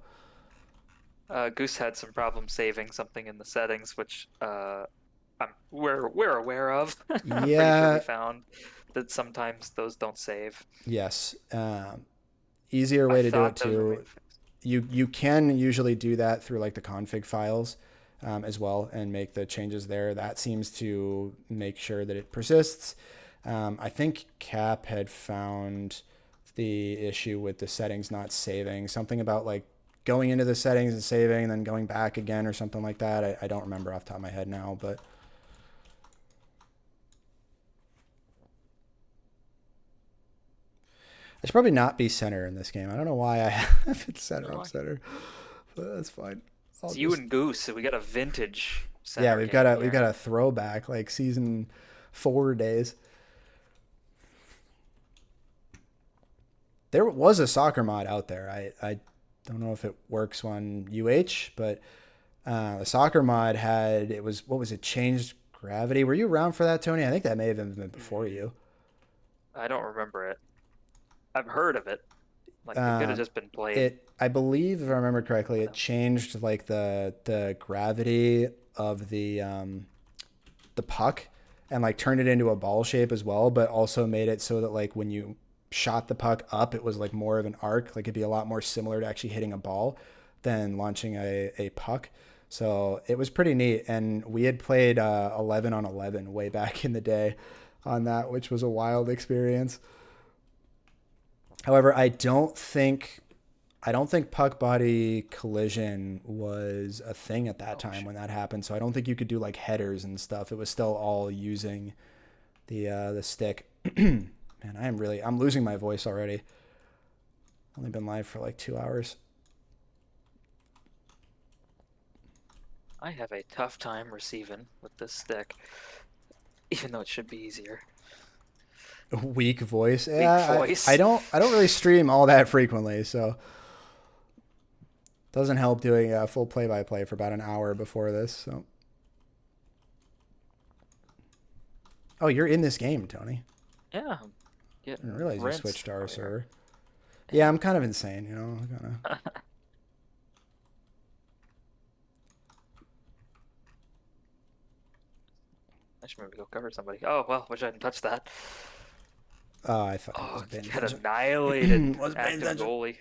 Goose had some problem saving something in the settings, which we're aware of. I'm pretty sure we Yeah, found that sometimes those don't save. yes. Easier I way to do it thought those were too. maybe fixed. You can usually do that through like the config files as well and make the changes there. That seems to make sure that it persists. I think Cap had found the issue with the settings not saving. Something about like going into the settings and saving and then going back again or something like that. I don't remember off the top of my head now, but I should probably not be center in this game. I don't know why I have it center. I'm center, but that's fine. It's you and Goose, so we got a vintage Yeah, center game we've got here. a throwback like season 4 days. There was a soccer mod out there. I don't know if it works on UH, but the soccer mod had it was what was it changed gravity? Were you around for that, Tony? I think that may have been before Mm, you. I don't remember it. I've heard of it. Like it could have Um, just been played. it I believe if I remember correctly, it changed like the gravity of the puck and like turned it into a ball shape as well, but also made it so that like when you shot the puck up, it was like more of an arc. Like it'd be a lot more similar to actually hitting a ball than launching a puck. So it was pretty neat. And we had played 11 on 11 way back in the day on that, which was a wild experience. However, I don't think puck body collision was a thing at that Oh time shit. when that happened. So I don't think you could do like headers and stuff. It was still all using the stick. Man, I'm losing my voice already. Only been live for like 2 hours. I have a tough time receiving with this stick, even though it should be easier. Weak voice. Weak Yeah, voice. I don't really stream all that frequently, so doesn't help doing a full play by play for about an hour before this. So, oh, you're in this game, Tony. Yeah, I'm I didn't getting realize you switched rinsed to our over here. server. Yeah, I'm kind of insane, you know. Kind of. I should maybe go cover somebody. Oh well, wish I hadn't touched that. Oh, I fucking Oh, wasn't paying get attention. annihilated. Wasn't paying Active attention. goalie.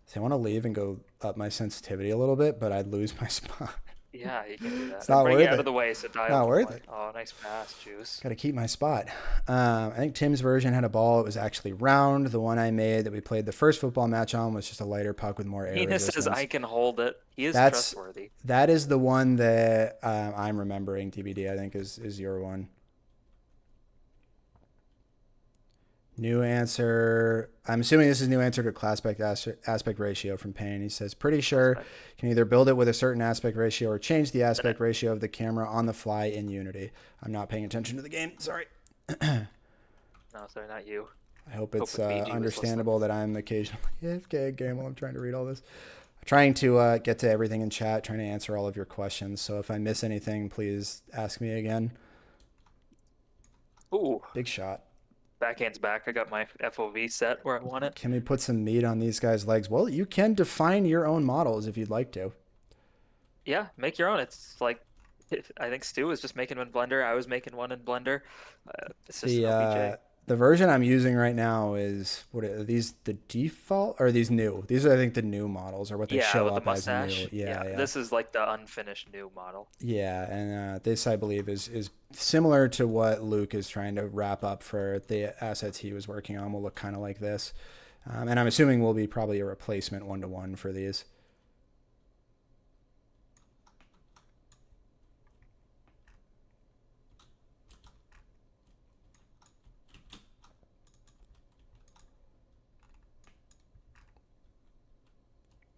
See, I want to leave and go up my sensitivity a little bit, but I'd lose my spot. Yeah, you can do It's that. I'm not bringing it worth out of it. the way so Dial Not can worth play. it. Oh, nice pass, Juice. Got to keep my spot. I think Tim's version had a ball. It was actually round. The one I made that we played the first football match on was just a lighter puck with more air Hina says resistance. I can hold it. He is That's trustworthy. that is the one that I'm remembering. TBD, I think is your one. New answer. I'm assuming this is new answer to aspect ratio from Payne. He says, pretty sure Suspect. you can either build it with a certain aspect ratio or change the aspect ratio of the camera on the fly in Unity. I'm not paying attention to the game. Sorry. No, sorry, not you. I hope it's Hoping BG was listening. understandable that I'm occasionally AFK again while I'm trying to read all this. I'm trying to get to everything in chat, trying to answer all of your questions. So if I miss anything, please ask me again. Ooh, Big shot. backhand's back. I got my FOV set where I want it. Can we put some meat on these guys' legs? Well, you can define your own models if you'd like to. Yeah, make your own. It's like I think Stu was just making one in Blender. I was making one in Blender. It's just The an OBJ. The version I'm using right now is what are these, the default or are these new? These are I think the new models or what they Yeah, show with the up as new. mustache. Yeah, Yeah, yeah. this is like the unfinished new model. Yeah, and this I believe is similar to what Luke is trying to wrap up for the assets he was working on. Will look kind of like this, and I'm assuming will be probably a replacement 1-to-1 for these.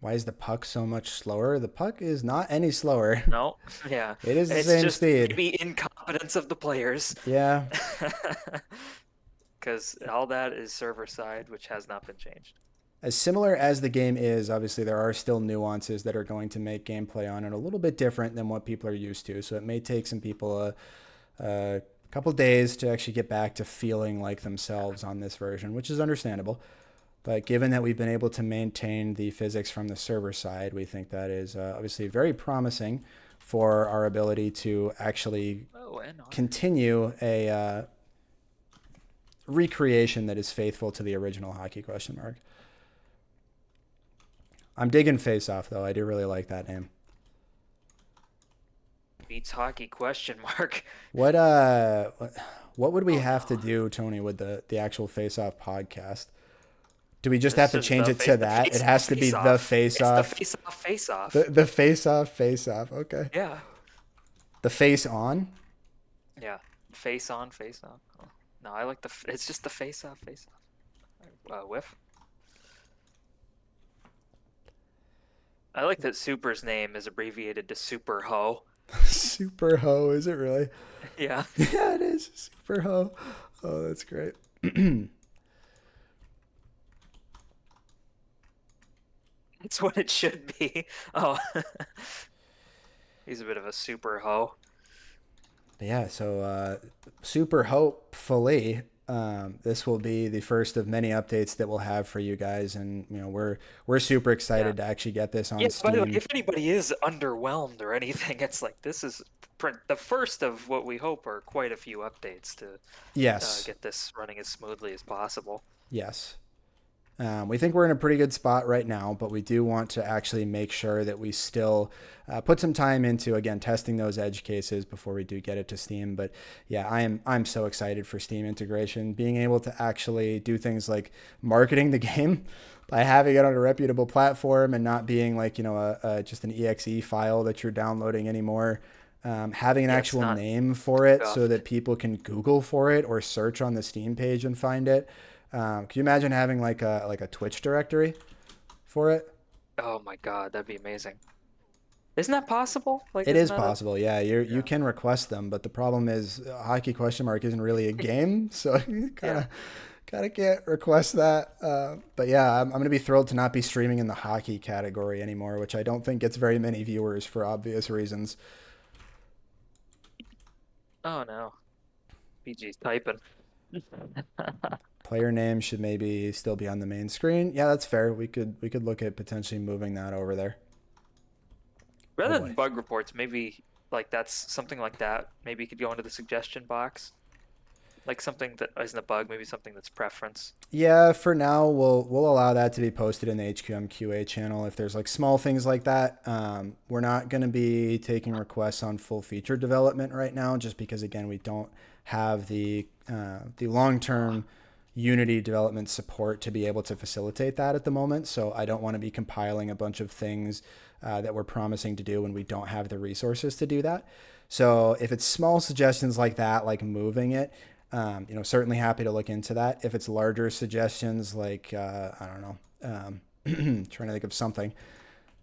Why is the puck so much slower? The puck is not any slower. No, yeah, It is the it's same just speed. maybe incompetence of the players. Yeah, Because all that is server side, which has not been changed. as similar as the game is, obviously there are still nuances that are going to make gameplay on it a little bit different than what people are used to. So it may take some people a couple days to actually get back to feeling like themselves on this version, which is understandable. But given that we've been able to maintain the physics from the server side, we think that is obviously very promising for our ability to actually Oh, and on. continue a recreation that is faithful to the original hockey question mark. I'm digging Face Off though. I do really like that name. Beats hockey question mark. What what would we Oh have no. to do, Tony, with the actual Face Off podcast? Do we just have It's to just change it to that? It has to be face the off. Face It's the Off. face off face off. The Face Off Face Off. Okay. Yeah. The Face On. Yeah. Face on, face off. Oh. No, I like it's just the face off, face off. Whiff. I like that Super's name is abbreviated to Super Ho. Super Ho, is it really? Yeah. Yeah, it is. Super Ho. Oh, that's great. That's what it should be. Oh. He's a bit of a super ho. Yeah, so super hopefully this will be the first of many updates that we'll have for you guys, and we're super Yeah. excited to actually get this on Yeah, by the way, Steam. if anybody is underwhelmed or anything, it's like this is the first of what we hope are quite a few updates to Yes, get this running as smoothly as possible. yes. We think we're in a pretty good spot right now, but we do want to actually make sure that we still put some time into again testing those edge cases before we do get it to Steam. But yeah, I'm so excited for Steam integration, being able to actually do things like marketing the game by having it on a reputable platform and not being like just an exe file that you're downloading anymore. Having an Yeah, it's actual not name for it so scuffed. that people can Google for it or search on the Steam page and find it. Can you imagine having like a Twitch directory for it? Oh my God, that'd be amazing. Isn't that possible? Like, It isn't is that a possible, yeah. You yeah, can request them, but the problem is hockey question mark isn't really a game, so you yeah. kind of can't request that. But yeah, I'm gonna be thrilled to not be streaming in the hockey category anymore, which I don't think gets very many viewers for obvious reasons. Oh no, BG's typing. Player name should maybe still be on the main screen. Yeah, that's fair. We could look at potentially moving that over there. Oh Rather than boy. bug reports, maybe like that's something like that. Maybe you could go into the suggestion box, like something that isn't a bug, maybe something that's preference. Yeah, for now we'll allow that to be posted in the HQM QA channel. If there's like small things like that, we're not going to be taking requests on full feature development right now, just because again we don't have the long term Unity development support to be able to facilitate that at the moment. So I don't want to be compiling a bunch of things that we're promising to do when we don't have the resources to do that. So if it's small suggestions like that, like moving it, certainly happy to look into that. If it's larger suggestions, like I don't know, trying to think of something,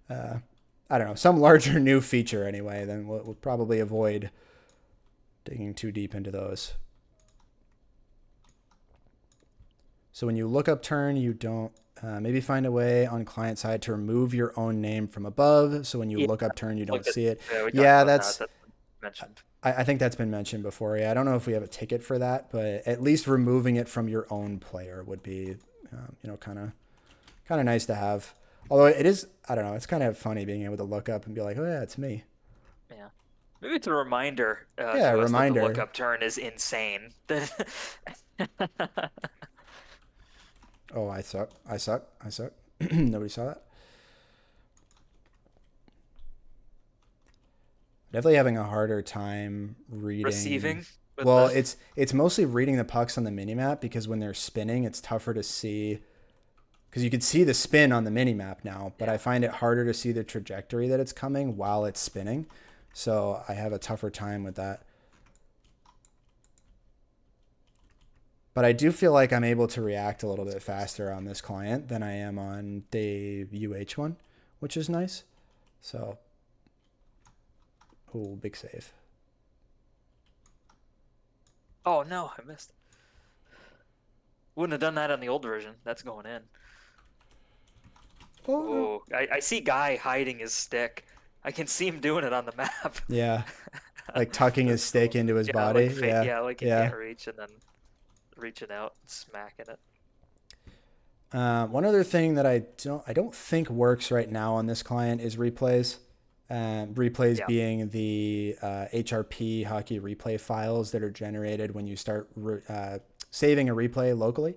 I don't know, some larger new feature anyway, then we'll probably avoid digging too deep into those. So when you look up turn, you don't maybe find a way on client side to remove your own name from above. So when you Yeah, look up turn, you don't like see it. yeah, we talked Yeah, about that. that's That's mentioned. I think that's been mentioned before. Yeah, I don't know if we have a ticket for that, but at least removing it from your own player would be, kind of nice to have. Although it is, I don't know, it's kind of funny being able to look up and be like, oh yeah, it's me. Yeah. Maybe it's a reminder Yeah, a to us that the reminder. lookup turn is insane. Oh, I suck. I suck. I suck. Nobody saw that. Definitely having a harder time reading. Receiving with Well, the it's mostly reading the pucks on the minimap because when they're spinning, it's tougher to see because you can see the spin on the minimap now, but I yeah. find it harder to see the trajectory that it's coming while it's spinning. So I have a tougher time with that. But I do feel like I'm able to react a little bit faster on this client than I am on the UH one, which is nice. So, oh, big save. Oh no, I missed. Wouldn't have done that on the old version. That's going in. Oh no. Oh, I see Guy hiding his stick. I can see him doing it on the map. Yeah, like tucking his That's stick cool. into his Yeah, like body. Yeah, yeah, like he yeah. can't reach and then reaching out and smacking it. One other thing that I don't think works right now on this client is replays. Replays Yeah. being the HRP hockey replay files that are generated when you start saving a replay locally.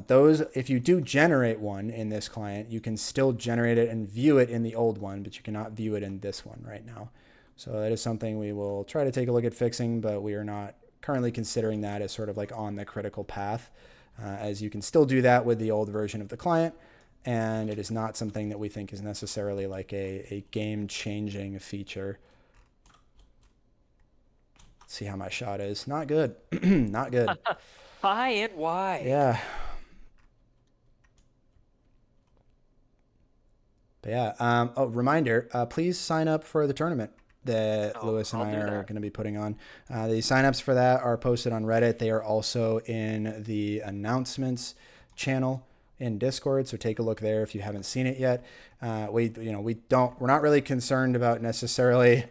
Those, if you do generate one in this client, you can still generate it and view it in the old one, but you cannot view it in this one right now. So that is something we will try to take a look at fixing, but we are not currently considering that as sort of like on the critical path, as you can still do that with the old version of the client. And it is not something that we think is necessarily like a game changing feature. Let's see how my shot is. Not good. Not good. High and wide. Yeah. But yeah. Oh, reminder. Please sign up for the tournament that Oh, Lewis and I'll I do are that. going to be putting on. The signups for that are posted on Reddit. They are also in the announcements channel in Discord. So take a look there if you haven't seen it yet. We're not really concerned about necessarily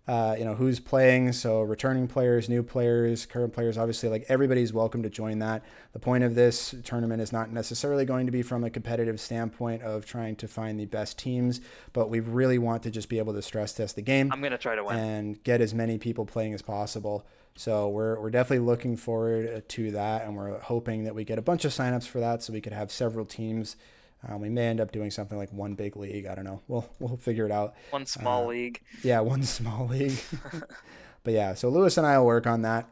who's playing. So returning players, new players, current players, obviously, like everybody's welcome to join that. The point of this tournament is not necessarily going to be from a competitive standpoint of trying to find the best teams, but we really want to just be able to stress test the game I'm gonna try to win. and get as many people playing as possible. So we're definitely looking forward to that, and we're hoping that we get a bunch of signups for that, so we could have several teams. We may end up doing something like one big league. I don't know. We'll figure it out. One small Uh, league. yeah, one small league. But yeah, so Lewis and I will work on that.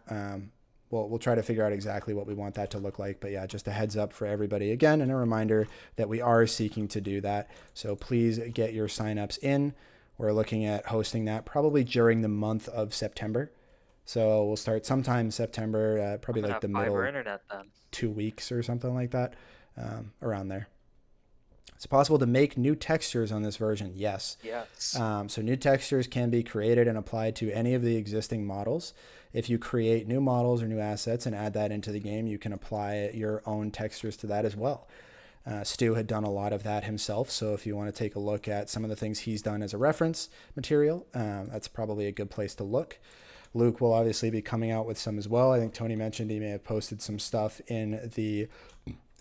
We'll try to figure out exactly what we want that to look like. But yeah, just a heads up for everybody again, and a reminder that we are seeking to do that. So please get your signups in. We're looking at hosting that probably during the month of September. So we'll start sometime September, I'm probably gonna like have the fiber middle internet then. 2 weeks or something like that, around there. It's possible to make new textures on this version. Yes. Yes. So new textures can be created and applied to any of the existing models. If you create new models or new assets and add that into the game, you can apply your own textures to that as well. Stu had done a lot of that himself, so if you want to take a look at some of the things he's done as a reference material, that's probably a good place to look. Luke will obviously be coming out with some as well. I think Tony mentioned he may have posted some stuff in the,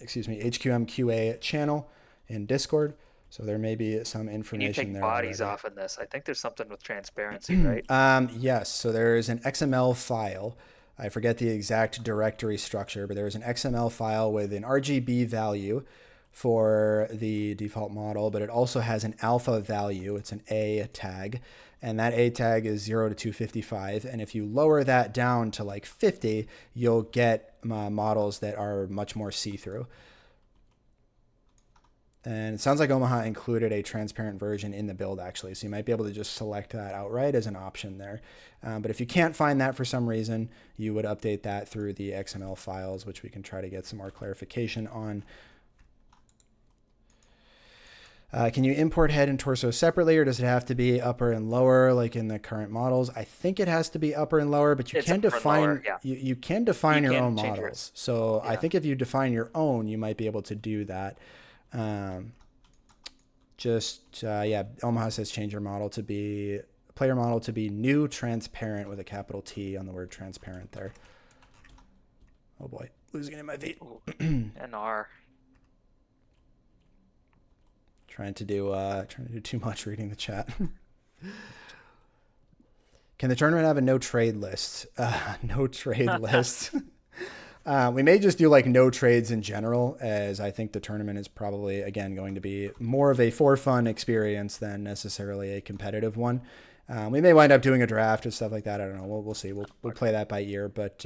HQM QA channel in Discord. So there may be some Can you information take there bodies already. off in this? I think there's something with transparency, right? Yes, so there is an XML file. I forget the exact directory structure, but there is an XML file with an RGB value for the default model, but it also has an alpha value. It's an A tag, and that A tag is 0 to 255. And if you lower that down to like 50, you'll get models that are much more see-through. And it sounds like Omaha included a transparent version in the build, actually. So you might be able to just select that outright as an option there. But if you can't find that for some reason, you would update that through the XML files, which we can try to get some more clarification on. Can you import head and torso separately, or does it have to be upper and lower like in the current models? I think it has to be upper and lower, but you It's can upper and lower. define Yeah. you can You define your can own change yours. models. So I Yeah. think if you define your own, you might be able to do that. Um, Omaha says change your model to be player model to be new transparent with a capital T on the word transparent there. Oh boy, losing it in my feet. Ooh, NR. Trying to do too much reading the chat. Can the tournament have a no trade list? No trade list. We may just do like no trades in general, as I think the tournament is probably, again, going to be more of a for fun experience than necessarily a competitive one. We may wind up doing a draft and stuff like that. I don't know. We'll see. We'll play that by ear, but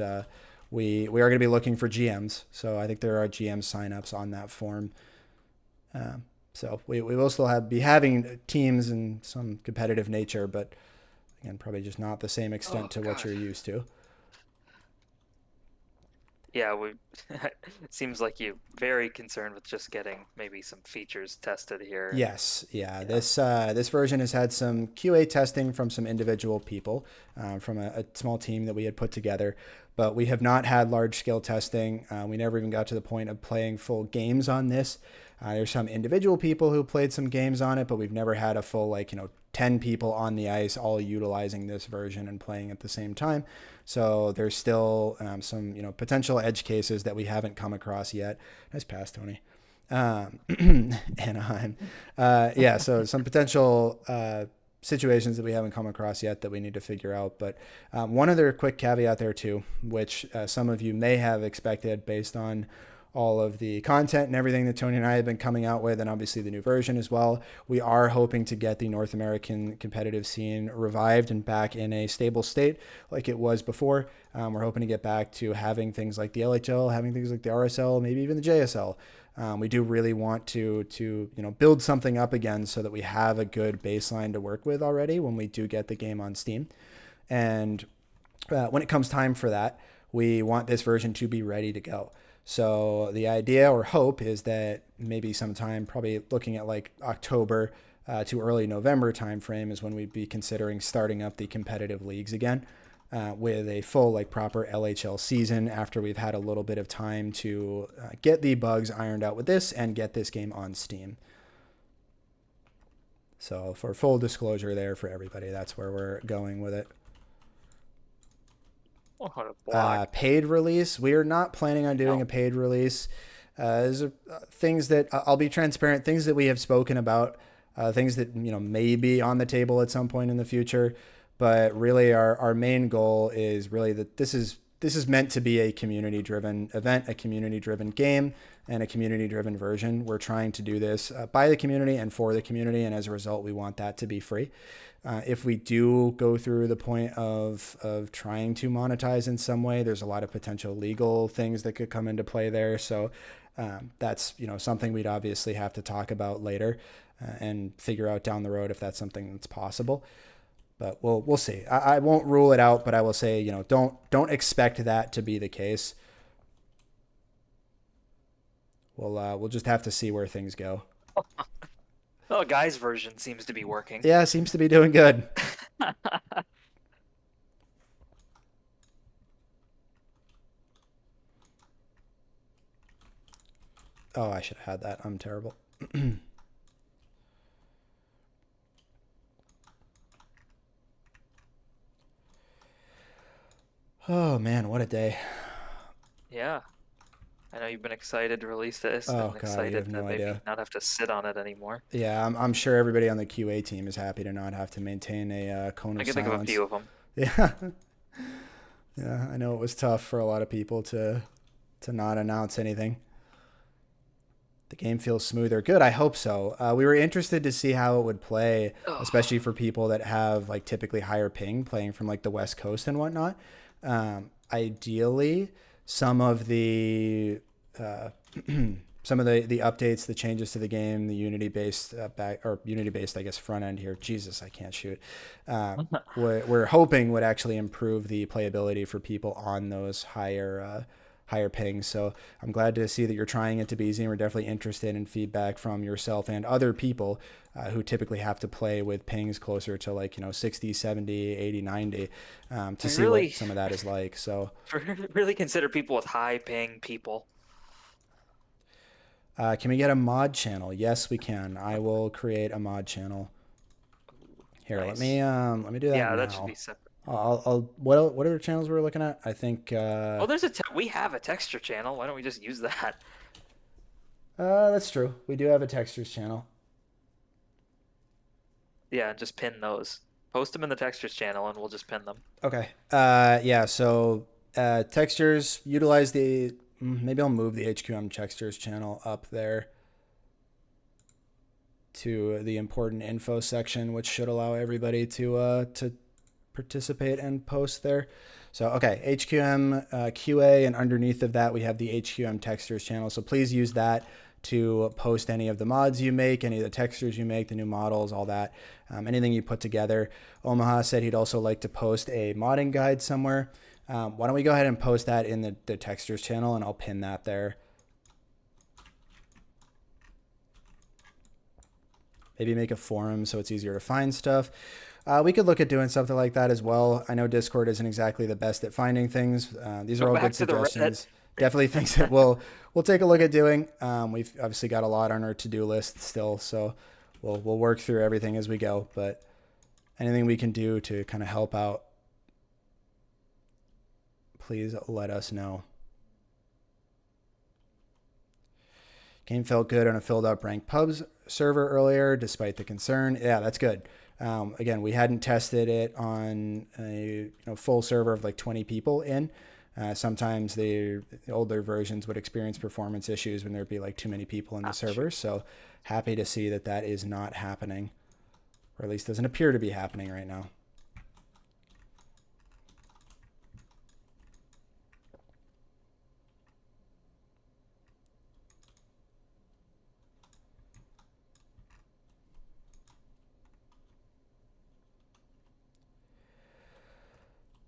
we are going to be looking for GMs. So I think there are GM signups on that form. So we will still be having teams in some competitive nature, but again, probably just not the same Oh extent to what God. you're used to. Yeah, we it seems like you're very concerned with just getting maybe some features tested here and Yes, yeah. yeah. This version has had some QA testing from some individual people, from a small team that we had put together, but we have not had large scale testing. We never even got to the point of playing full games on this. There's some individual people who played some games on it, but we've never had a full 10 people on the ice all utilizing this version and playing at the same time. So there's still some potential edge cases that we haven't come across yet. Nice pass, Tony. Anaheim. Yeah, so some potential situations that we haven't come across yet that we need to figure out. But one other quick caveat there too, which some of you may have expected based on all of the content and everything that Tony and I have been coming out with, and obviously the new version as well. We are hoping to get the North American competitive scene revived and back in a stable state like it was before. We're hoping to get back to having things like the LHL, having things like the RSL, maybe even the JSL. We do really want to build something up again so that we have a good baseline to work with already when we do get the game on Steam. And when it comes time for that, we want this version to be ready to go. So the idea or hope is that maybe sometime, probably looking at like October to early November timeframe, is when we'd be considering starting up the competitive leagues again, with a full proper LHL season after we've had a little bit of time to get the bugs ironed out with this and get this game on Steam. So for full disclosure there for everybody, that's where we're going with it. Oh, what a block. Paid release. We are not planning on doing No. a paid release. These are things that I'll be transparent. Things that we have spoken about. Things that may be on the table at some point in the future. But really, our main goal is really that this is meant to be a community-driven event, a community-driven game, and a community-driven version. We're trying to do this by the community and for the community, and as a result, we want that to be free. If we do go through the point of trying to monetize in some way, there's a lot of potential legal things that could come into play there. So that's something we'd obviously have to talk about later and figure out down the road if that's something that's possible. But we'll see. I won't rule it out, but I will say don't expect that to be the case. We'll just have to see where things go. Oh, guy's version seems to be working. Yeah, seems to be doing good. Oh, I should have had that. I'm terrible. Oh man, what a day. Yeah. I know you've been excited to release this Oh and god, you excited have to no maybe idea. not have to sit on it anymore. Yeah, I'm sure everybody on the QA team is happy to not have to maintain a cone I of can think of a silence. few of them. Yeah. Yeah, I know it was tough for a lot of people to not announce anything. The game feels smoother. Good, I hope so. We were interested to see how it would play, Oh, especially for people that have typically higher ping, playing from the West Coast and whatnot. Ideally, some of the uh, some of the updates, the changes to the game, the Unity based Unity based, I guess, front end here. Jesus, I can't shoot. We're hoping would actually improve the playability for people on those higher pings. So I'm glad to see that you're trying it to be easy, and we're definitely interested in feedback from yourself and other people who typically have to play with pings closer to 60, 70, 80, 90 to we see what really, some of that is like. So really consider people with high ping people. can we get a mod channel? Yes, we can. I will create a mod channel. Here, Nice. let me do that Yeah, that should now. be separate. I'll what other channels were we looking at? I think Oh, we have a texture channel. Why don't we just use that? that's true. We do have a textures channel. Yeah, just pin those. Post them in the textures channel, and we'll just pin them. Okay. Yeah. So textures utilize the. Maybe I'll move the HQM textures channel up there to the important info section, which should allow everybody to participate and post there. So, okay, HQM QA, and underneath of that, we have the HQM textures channel. So please use that to post any of the mods you make, any of the textures you make, the new models, all that, anything you put together. Omaha said he'd also like to post a modding guide somewhere. Why don't we go ahead and post that in the textures channel, and I'll pin that there. Maybe make a forum so it's easier to find stuff. We could look at doing something like that as well. I know Discord isn't exactly the best at finding things. These are all good suggestions. Definitely things that we'll take a look at doing. We've obviously got a lot on our to-do list still, so we'll work through everything as we go. But anything we can do to kind of help out, please let us know. Game felt good on a filled up ranked pubs server earlier, despite the concern. Yeah, that's good. Again, we hadn't tested it on a full server of like 20 people in. Sometimes the older versions would experience performance issues when there'd be like too many people in the server. So happy to see that that is not happening, or at least doesn't appear to be happening right now.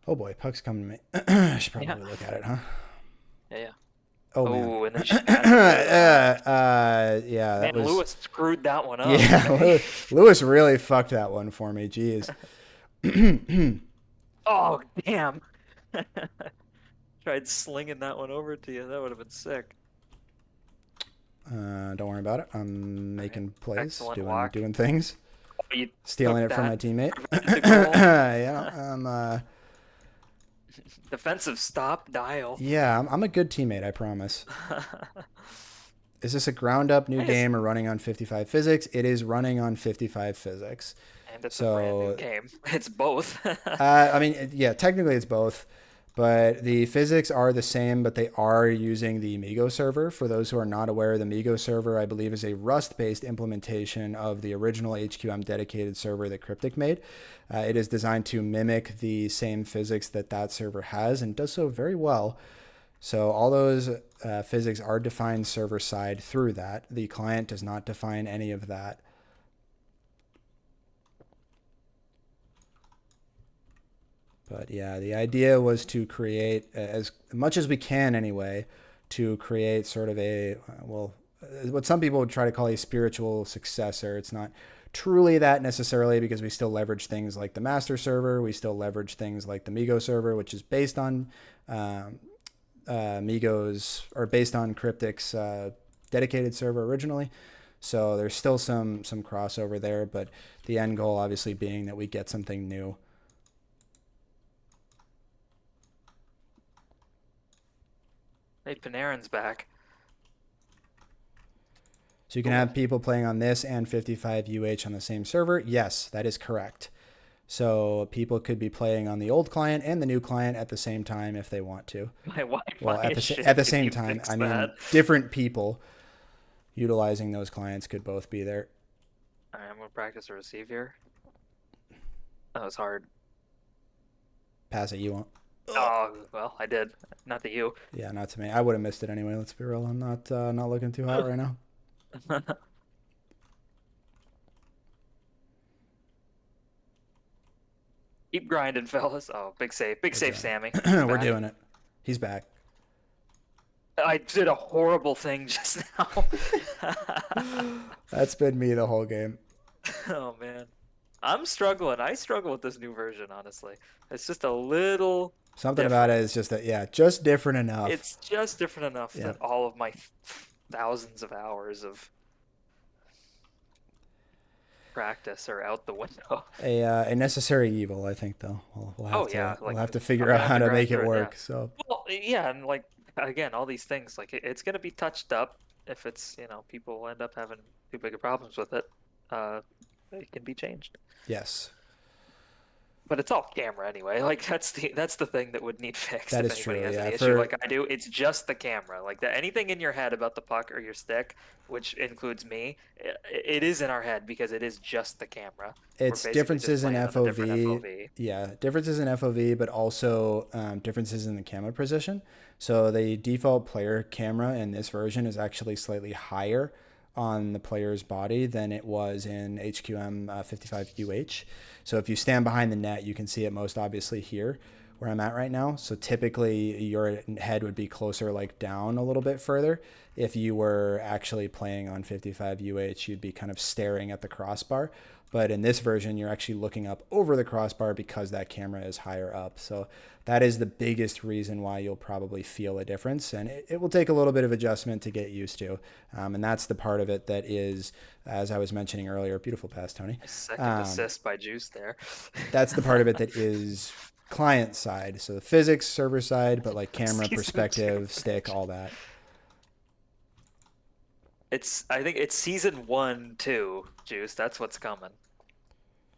Oh boy, puck's coming to me. I should probably look at it, huh? Yeah. Oh man. And then yeah, that was. Lewis screwed that one up. Yeah, Lewis really fucked that one for me. Jeez. Oh damn! Tried slinging that one over to you. That would have been sick. Don't worry about it. I'm making plays, Excellent doing things, You stealing it took from my that. teammate. Prevented the goal. Yeah, I'm. Defensive stop, dial. Yeah, I'm a good teammate. I promise. Is this a ground up new game or running on 55 physics? It is running on 55 physics. And it's a brand new game. It's both. I mean, yeah, technically it's both, but the physics are the same, but they are using the Migo server. For those who are not aware, the Migo server, I believe, is a Rust-based implementation of the original HQM dedicated server that Cryptic made. It is designed to mimic the same physics that that server has and does so very well. So all those physics are defined server side through that. The client does not define any of that. But yeah, the idea was to create, as much as we can anyway, to create sort of a, what some people would try to call a spiritual successor. It's not truly that necessarily, because we still leverage things like the master server. We still leverage things like the Migo server, which is based on Migo's, or based on Cryptic's dedicated server originally. So there's still some crossover there, but the end goal obviously being that we get something new. Hey, Panarin's back. So you can have people playing on this and 55 UH on the same server. Yes, that is correct. So people could be playing on the old client and the new client at the same time if they want to. My Wi-Fi well, at the same time, I mean, different people utilizing those clients could both be there. All right, I'm gonna practice a receive here. That was hard. Pass it, you won't. Oh well, I did. Not to you. Yeah, not to me. I would have missed it anyway. Let's be real. I'm not looking too hot right now. Keep grinding, fellas. Oh, big save, Sammy. We're doing it. He's back. I did a horrible thing just now. That's been me the whole game. Oh man, I'm struggling. I struggle with this new version, honestly. It's just a little something different about it is just that, yeah, just different enough. It's just different enough that all of my thousands of hours of practice are out the window. A necessary evil, I think, though. We'll have we'll have to figure out how to make it work. So well, yeah, and like again, all these things, like it's gonna be touched up if it's people end up having too big of problems with it. It can be changed. Yes. But it's all camera anyway. Like that's the thing that would need fixed That if is anybody true. has Yeah. any issue For like I do. It's just the camera. Like that anything in your head about the puck or your stick, which includes me, it is in our head because it is just the camera. We're it's basically just differences in playing on a different FOV. FOV. Yeah, differences in FOV, but also differences in the camera position. So the default player camera in this version is actually slightly higher on the player's body than it was in HQM 55UH. So if you stand behind the net, you can see it most obviously here where I'm at right now. So typically your head would be closer like down a little bit further. If you were actually playing on 55UH, you'd be kind of staring at the crossbar. But in this version, you're actually looking up over the crossbar because that camera is higher up. So that is the biggest reason why you'll probably feel a difference. And it will take a little bit of adjustment to get used to. And that's the part of it that is, as I was mentioning earlier, beautiful pass, Tony. A second assist by Juice there. That's the part of it that is client side. So the physics, server side, but like camera, Season two perspective, stick, prediction. all that. I think it's season 1 too, Juice. That's what's coming.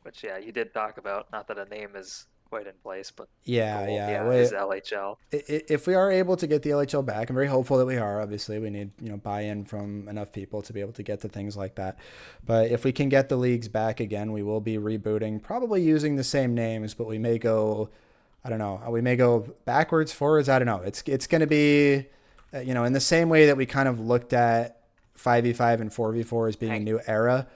Which yeah, you did talk about. Not that a name is quite in place, but Yeah, goal, yeah. yeah, is LHL. If we are able to get the LHL back, I'm very hopeful that we are. Obviously, we need buy-in from enough people to be able to get to things like that. But if we can get the leagues back again, we will be rebooting, probably using the same names, but we may go, I don't know, we may go backwards, forwards. I don't know. It's going to be, in the same way that we kind of looked at 5v5 and 4v4 as being a Hey, new era.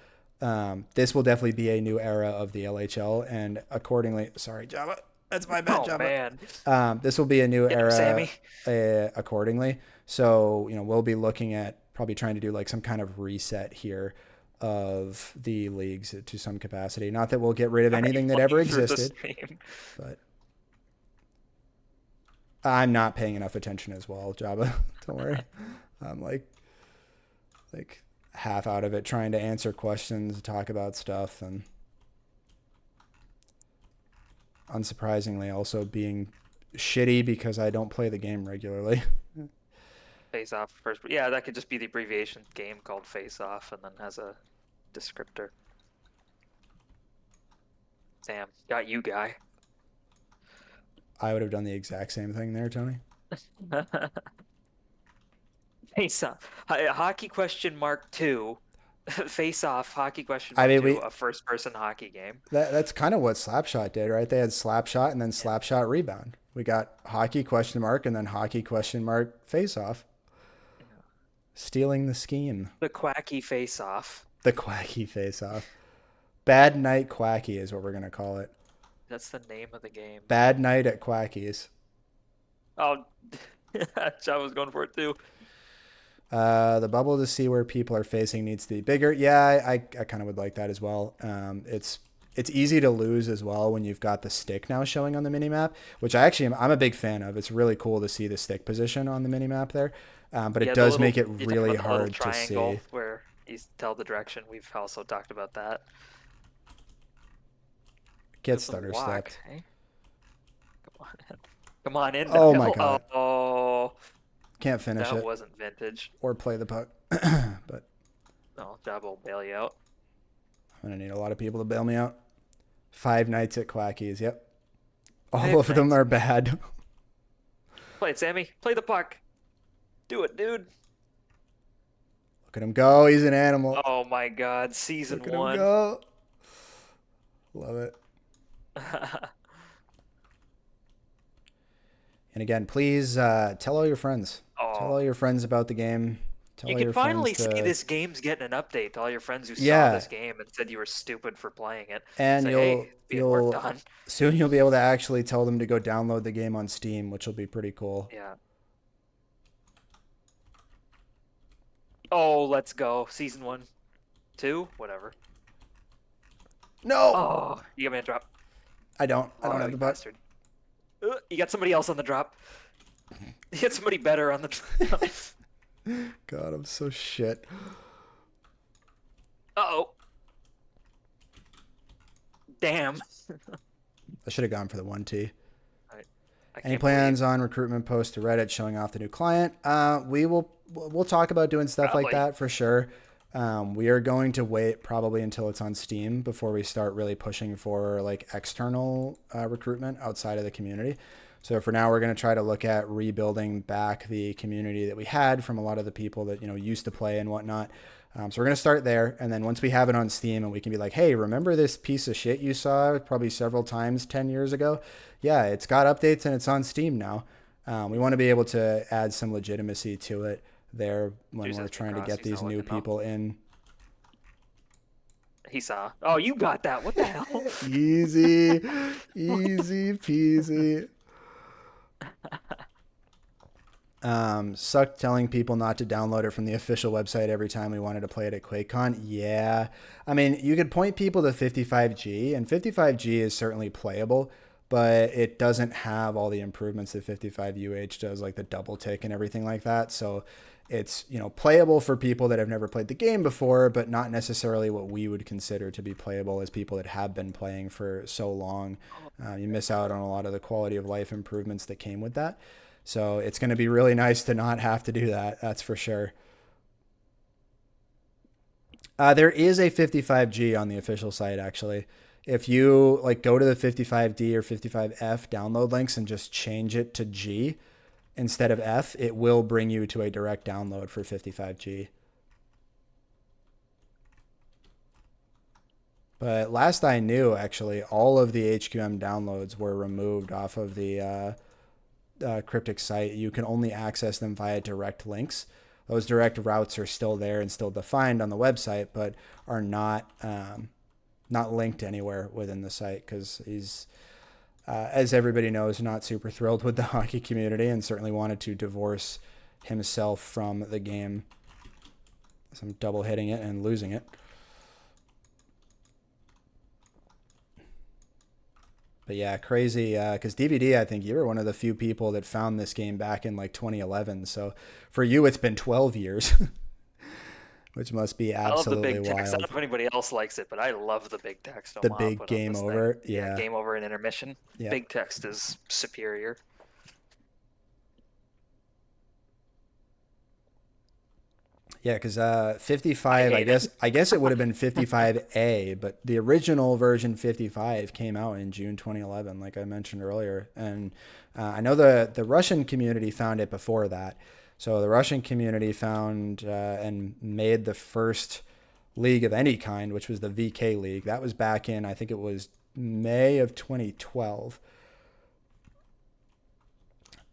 This will definitely be a new era of the LHL, and accordingly, sorry, Java, that's my bad, oh Java. man, This will be a new get him, era Sammy. accordingly. So, we'll be looking at probably trying to do like some kind of reset here of the leagues to some capacity. Not that we'll get rid of Are you anything that ever looking through the existed, stream? but I'm not paying enough attention as well, Java. Don't worry. I'm like half out of it trying to answer questions, talk about stuff, and unsurprisingly also being shitty because I don't play the game regularly. Face off first. Yeah, that could just be the abbreviation game called Face Off, and then has a descriptor. Sam, got you, guy. I would have done the exact same thing there, Tony. Face Off. Hockey question mark 2. Face Off. Hockey question I mark mean, 2. A first-person hockey game. that's kind of what Slapshot did, right? They had Slapshot and then Yeah. Slapshot Rebound. We got hockey question mark and then hockey question mark face off. Yeah. Stealing the scheme. The Quacky Face Off. The quacky face off. Bad night quacky is what we're gonna call it. That's the name of the game. Bad night at Quackies. Oh, I was going for it too. The bubble to see where people are facing needs to be bigger. Yeah, I kind of would like that as well. It's easy to lose as well when you've got the stick now showing on the minimap, which I'm a big fan of. It's really cool to see the stick position on the minimap there, but it Yeah, does make it you talk really about the little hard to triangle see. where you tell the direction. We've also talked about that. Get The stutter walk, stepped. eh? Come on in. Come on in, Oh my Dial. god, Oh, can't finish that it wasn't vintage. or play the puck. But No, Job will bail you out. I'm gonna need a lot of people to bail me out. 5 nights at Quackies. Yep, all Five of them nights. are bad. Play it, Sammy. Play the puck. Do it, dude. Look at him go. He's an animal. Oh my God, season Look at him 1. go. Love it. And again, please tell all your friends. Tell Oh, all your friends about the game. Tell you all can your friends finally see to this game's getting an update to all your friends who saw yeah, this game and said you were stupid for playing it. and Say, hey, you'll it's being worked you'll on. soon you'll be able to actually tell them to go download the game on Steam, which will be pretty cool. Yeah. Oh, let's go. Season 1, 2, whatever. No, Oh, you got me a drop. I don't. I Oh, don't have you the puck. bastard. You got somebody else on the drop. You got somebody better on the drop. God, I'm so shit. Uh-oh. Damn. I should have gone for the 1T. I Any can't plans on recruitment post to Reddit showing off the new client? We'll talk about doing stuff like Probably. that for sure. We are going to wait probably until it's on Steam before we start really pushing for like external recruitment outside of the community. So for now, we're going to try to look at rebuilding back the community that we had from a lot of the people that used to play and whatnot. So we're going to start there, and then once we have it on Steam and we can be like, hey, remember this piece of shit you saw probably several times 10 years ago? Yeah, it's got updates and it's on Steam now. We want to be able to add some legitimacy to it there when we're Jesus be trying to crossed, get he's these not new looking though. people in. He saw. Oh, you got that. What the hell? Easy, easy peasy. Sucked telling people not to download it from the official website every time we wanted to play it at QuakeCon. Yeah. I mean, you could point people to 55G, and 55G is certainly playable, but it doesn't have all the improvements that 55UH does, like the double tick and everything like that. So it's, playable for people that have never played the game before, but not necessarily what we would consider to be playable as people that have been playing for so long. You miss out on a lot of the quality of life improvements that came with that. So it's going to be really nice to not have to do that. That's for sure. There is a 55G on the official site, actually. If you like go to the 55D or 55F download links and just change it to G instead of F, it will bring you to a direct download for 55G. But last I knew, actually, all of the HQM downloads were removed off of the Cryptic site. You can only access them via direct links. Those direct routes are still there and still defined on the website, but are not linked anywhere within the site because he's, as everybody knows, not super thrilled with the hockey community and certainly wanted to divorce himself from the game. So I'm double hitting it and losing it. But yeah, crazy. Because DVD, I think you were one of the few people that found this game back in like 2011. So for you, it's been 12 years, which must be I love the absolutely big text. I don't know wild. if anybody else likes it, but I love the big text The Omaha big put on game this thing. over. Yeah, Yeah. game over in intermission. Yeah. Big text is superior. Yeah, because I 55, I hate guess it. I guess it would have been 55A, but the original version 55 came out in June 2011, like I mentioned earlier. And I know the Russian community found it before that. So the Russian community found and made the first league of any kind, which was the VK League. That was back in, I think it was May of 2012.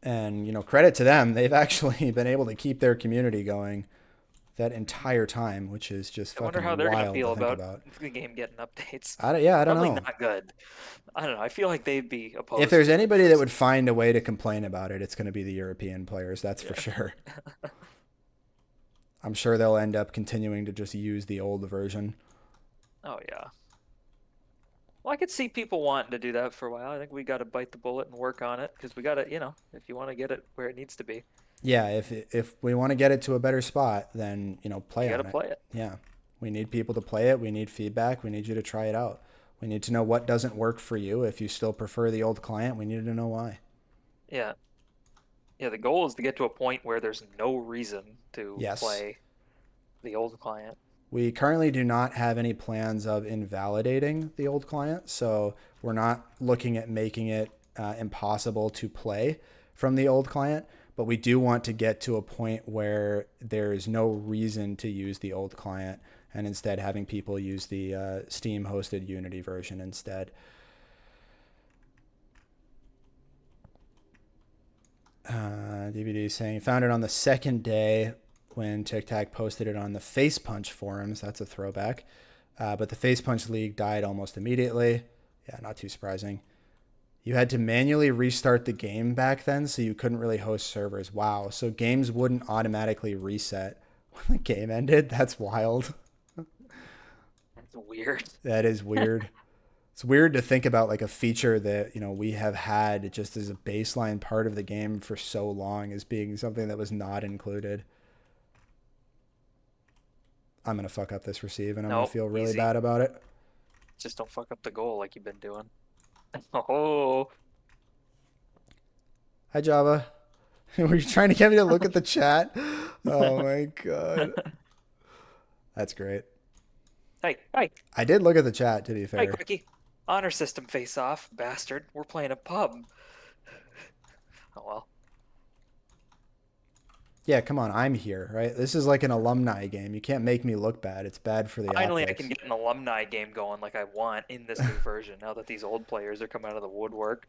And, credit to them, they've actually been able to keep their community going that entire time, which is just I wonder how fucking they're gonna wild to feel think about about. the game getting updates. I don't Probably know. not good. I don't know. I feel like they'd be If opposed there's to it anybody that first. would find a way to complain about it, it's going to be the European players, that's for Yeah. sure. I'm sure they'll end up continuing to just use the old version. Oh yeah. Well, I could see people wanting to do that for a while. I think we got to bite the bullet and work on it because we got to, if you want to get it where it needs to be, Yeah, if we want to get it to a better spot, then, you play got to on it. play it. Yeah. We need people to play it. We need feedback. We need you to try it out. We need to know what doesn't work for you. If you still prefer the old client, we need to know why. Yeah. Yeah, the goal is to get to a point where there's no reason to Yes. play the old client. We currently do not have any plans of invalidating the old client, so we're not looking at making it impossible to play from the old client, but we do want to get to a point where there is no reason to use the old client and instead having people use the Steam hosted Unity version instead. DVD saying found it on the second day when Tic Tac posted it on the Face Punch forums. That's a throwback. But the Face Punch League died almost immediately. Yeah, not too surprising. You had to manually restart the game back then, so you couldn't really host servers. Wow. So games wouldn't automatically reset when the game ended? That's wild. That's weird. That is weird. It's weird to think about like a feature that, we have had just as a baseline part of the game for so long as being something that was not included. I'm going to fuck up this receive and I'm going to Nope, feel really easy. bad about it. Just don't fuck up the goal like you've been doing. Oh, Hi, Java. Were you trying to get me to look at the chat? Oh my God. That's great. Hey, hey, I did look at the chat, to be hey, fair. Quickie. Honor system face off, bastard. We're playing a pub. Oh well. Yeah, come on, I'm here, right? This is like an alumni game. You can't make me look bad. It's bad for the Finally, I can optics. get an alumni game going like I want in this new version now that these old players are coming out of the woodwork.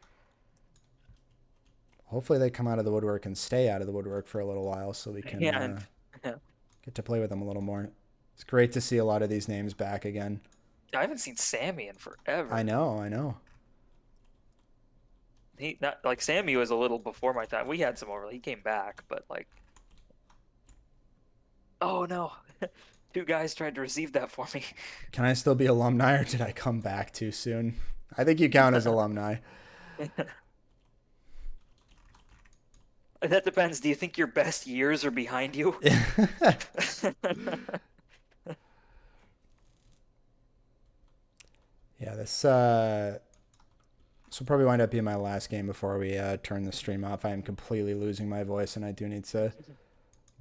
Hopefully they come out of the woodwork and stay out of the woodwork for a little while so we can And yeah, get to play with them a little more. It's great to see a lot of these names back again. I haven't seen Sammy in I forever. know, I know. He not like Sammy was a little before my time. We had some over. He came back, but like, oh no, two guys tried to receive that for me. Can I still be alumni or did I come back too soon? I think you count as alumni. That depends. Do you think your best years are behind you? Yeah, this will probably wind up being my last game before we turn the stream off. I am completely losing my voice, and I do need to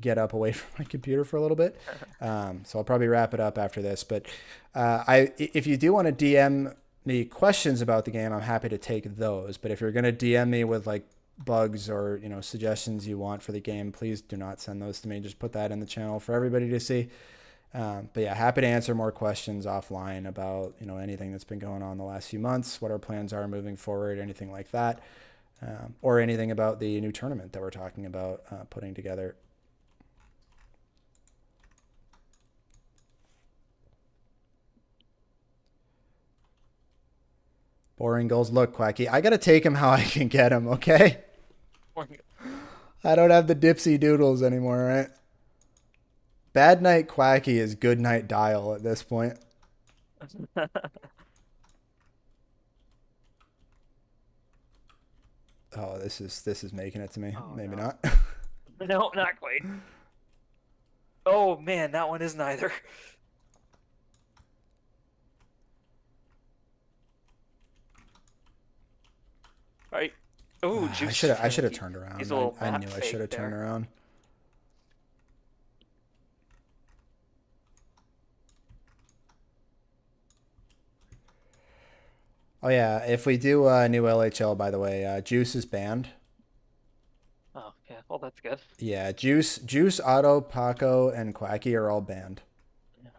get up away from my computer for a little bit. So I'll probably wrap it up after this. But if you do want to DM me questions about the game, I'm happy to take those. But if you're gonna DM me with like bugs or suggestions you want for the game, please do not send those to me. Just put that in the channel for everybody to see. But yeah, happy to answer more questions offline about anything that's been going on the last few months, what our plans are moving forward, anything like that, or anything about the new tournament that we're talking about putting together. Boring goals. Look, Quacky, I gotta take him how I can get him. Okay, I don't have the dipsy doodles anymore, right? Bad night Quacky is good night Dial at this point. Oh, this is making it to me. Oh Maybe no. not. No, not quite. Oh man, that one isn't either. All right. Oh, I Juice. should have turned He's around. a little I map knew I should fake have turned there. around. Oh yeah, if we do new LHL, by the way, Juice is banned. Oh yeah. Well, that's good. Yeah, Juice, Otto, Paco, and Quacky are all banned. Yeah.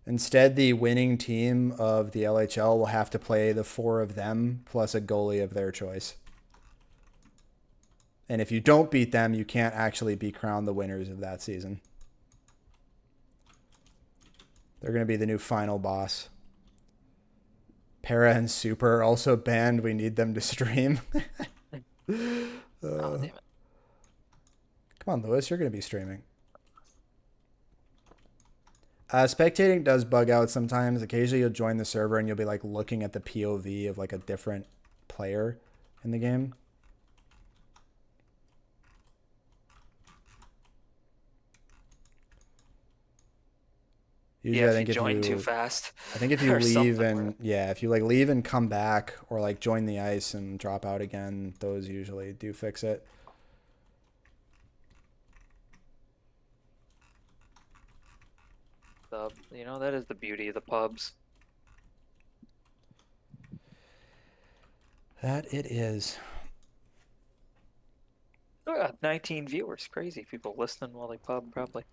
Instead, the winning team of the LHL will have to play the four of them plus a goalie of their choice. And if you don't beat them, you can't actually be crowned the winners of that season. They're going to be the new final boss. Para and Super are also banned. We need them to stream. Oh damn it. Come on, Lewis. You're going to be streaming. Spectating does bug out sometimes. Occasionally you'll join the server and you'll be like looking at the POV of like a different player in the game. Yeah, Usually if you join too fast I think if you or leave something. and yeah, if you like leave and come back or like join the ice and drop out again, those usually do fix it. That is the beauty of the pubs. That it is. Oh, yeah, 19 viewers. Crazy. People listening while they pub, probably.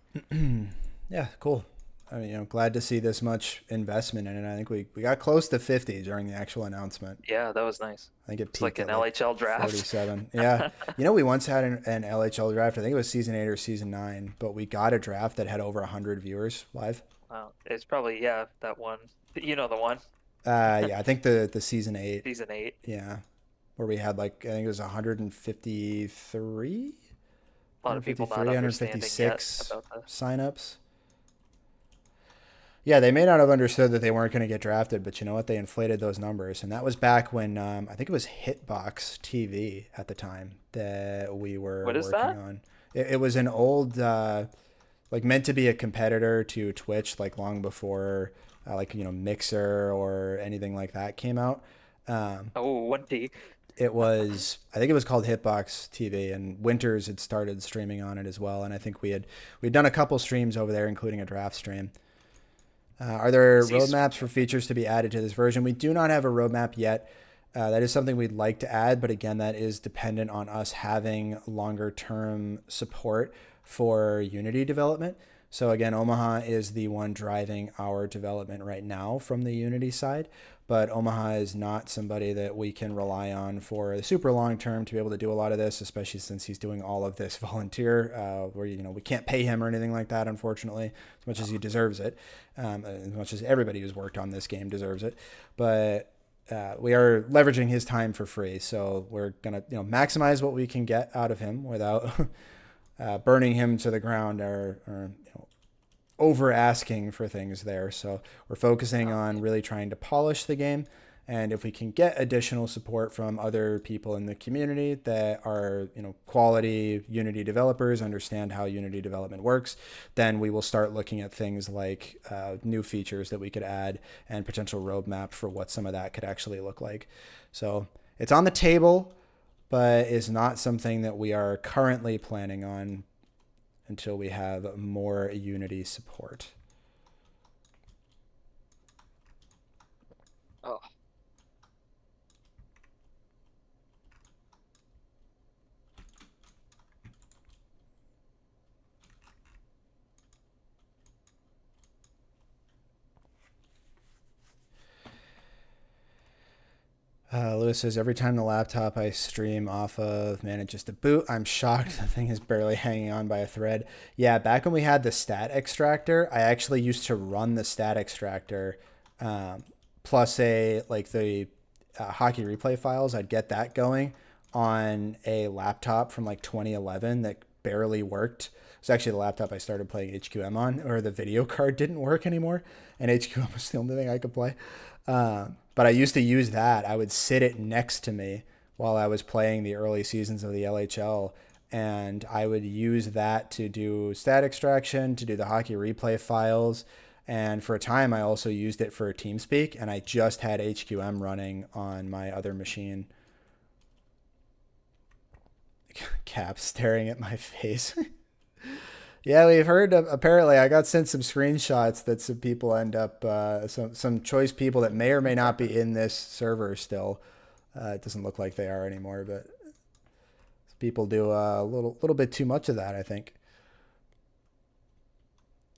Yeah, cool. I mean, glad to see this much investment in it. I think we got close to 50 during the actual announcement. Yeah, that was nice. I think it It's like peaked an at like LHL draft. 47. Yeah. We once had an LHL draft. I think it was season 8 or season 9, but we got a draft that had over 100 viewers live. Wow. It's probably, yeah, that one. You know the one. Yeah, I think the season 8. Season 8. Yeah. Where we had like, I think it was 153, A lot of people not 153, understanding yet 156 about the. signups. Yeah, they may not have understood that they weren't going to get drafted, but you know what? They inflated those numbers. And that was back when I think it was Hitbox TV at the time that we were What is working that? on. It was an old, like meant to be a competitor to Twitch, like long before, Mixer or anything like that came out. Oh, 1D. it was, I think it was called Hitbox TV, and Winters had started streaming on it as well. And I think we'd done a couple streams over there, including a draft stream. Are there Cease. roadmaps for features to be added to this version? We do not have a roadmap yet. That is something we'd like to add, but again, that is dependent on us having longer term support for Unity development. So again, Omaha is the one driving our development right now from the Unity side, but Omaha is not somebody that we can rely on for the super long term to be able to do a lot of this, especially since he's doing all of this volunteer, where we can't pay him or anything like that, unfortunately, as much as he deserves it, as much as everybody who's worked on this game deserves it, but. We are leveraging his time for free, so we're gonna maximize what we can get out of him without burning him to the ground or over asking for things there. So we're focusing on really trying to polish the game. And if we can get additional support from other people in the community that are, quality Unity developers, understand how Unity development works, then we will start looking at things like new features that we could add and potential roadmap for what some of that could actually look like. So it's on the table, but is not something that we are currently planning on until we have more Unity support. Oh. Lewis says, every time the laptop I stream off of manages to boot, I'm shocked the thing is barely hanging on by a thread. Yeah, back when we had the stat extractor, I actually used to run the stat extractor plus the hockey replay files. I'd get that going on a laptop from like 2011 that barely worked. It was actually the laptop I started playing HQM on, or the video card didn't work anymore, and HQM was the only thing I could play. But I used to use that. I would sit it next to me while I was playing the early seasons of the LHL, and I would use that to do stat extraction, to do the hockey replay files, and for a time I also used it for TeamSpeak, and I just had HQM running on my other machine. Cap staring at my face. Yeah, we've heard. Apparently, I got sent some screenshots that some people end up, some choice people that may or may not be in this server still. It doesn't look like they are anymore, but people do a little bit too much of that, I think.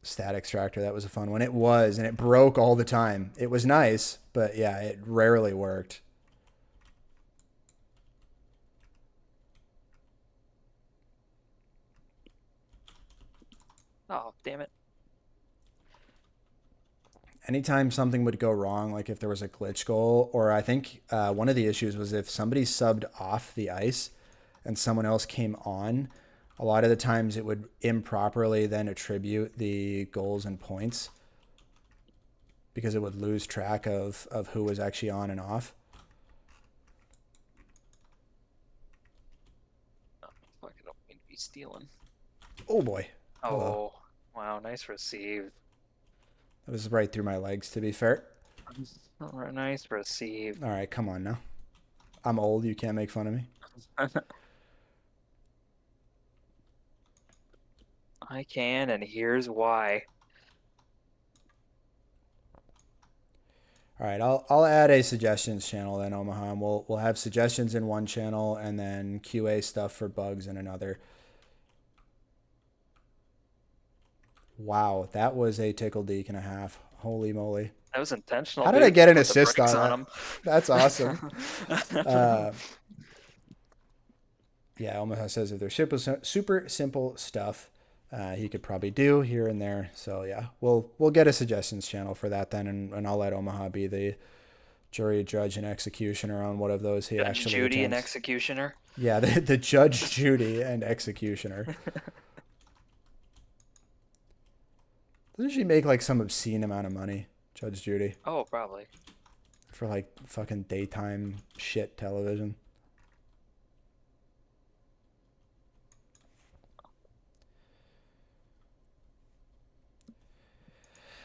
Stat extractor, that was a fun one. It was, and it broke all the time. It was nice, but yeah, it rarely worked. Oh, damn it. Anytime something would go wrong, like if there was a glitch goal, or I think one of the issues was if somebody subbed off the ice and someone else came on, a lot of the times it would improperly then attribute the goals and points because it would lose track of who was actually on and off. Fuck, I don't mean to be stealing. Oh boy. Oh, wow, nice receive. That was right through my legs, to be fair. Nice receive. All right, come on now. I'm old. You can't make fun of me. I can, and here's why. All right, I'll add a suggestions channel then, Omaha. And we'll have suggestions in one channel and then QA stuff for bugs in another. Wow, that was a tickle deke and a half. Holy moly. That was intentional. How did dude. I get an Put the assist brakes on that? him. That's awesome. Yeah, Omaha says if there's super simple stuff he could probably do here and there. So yeah, we'll get a suggestions channel for that then, and I'll let Omaha be the jury, judge, and executioner on what of those he Judge actually Judy and attempts. executioner. Yeah, the judge, Judy, and executioner. Doesn't she make like some obscene amount of money, Judge Judy, Oh, probably. for like fucking daytime shit television?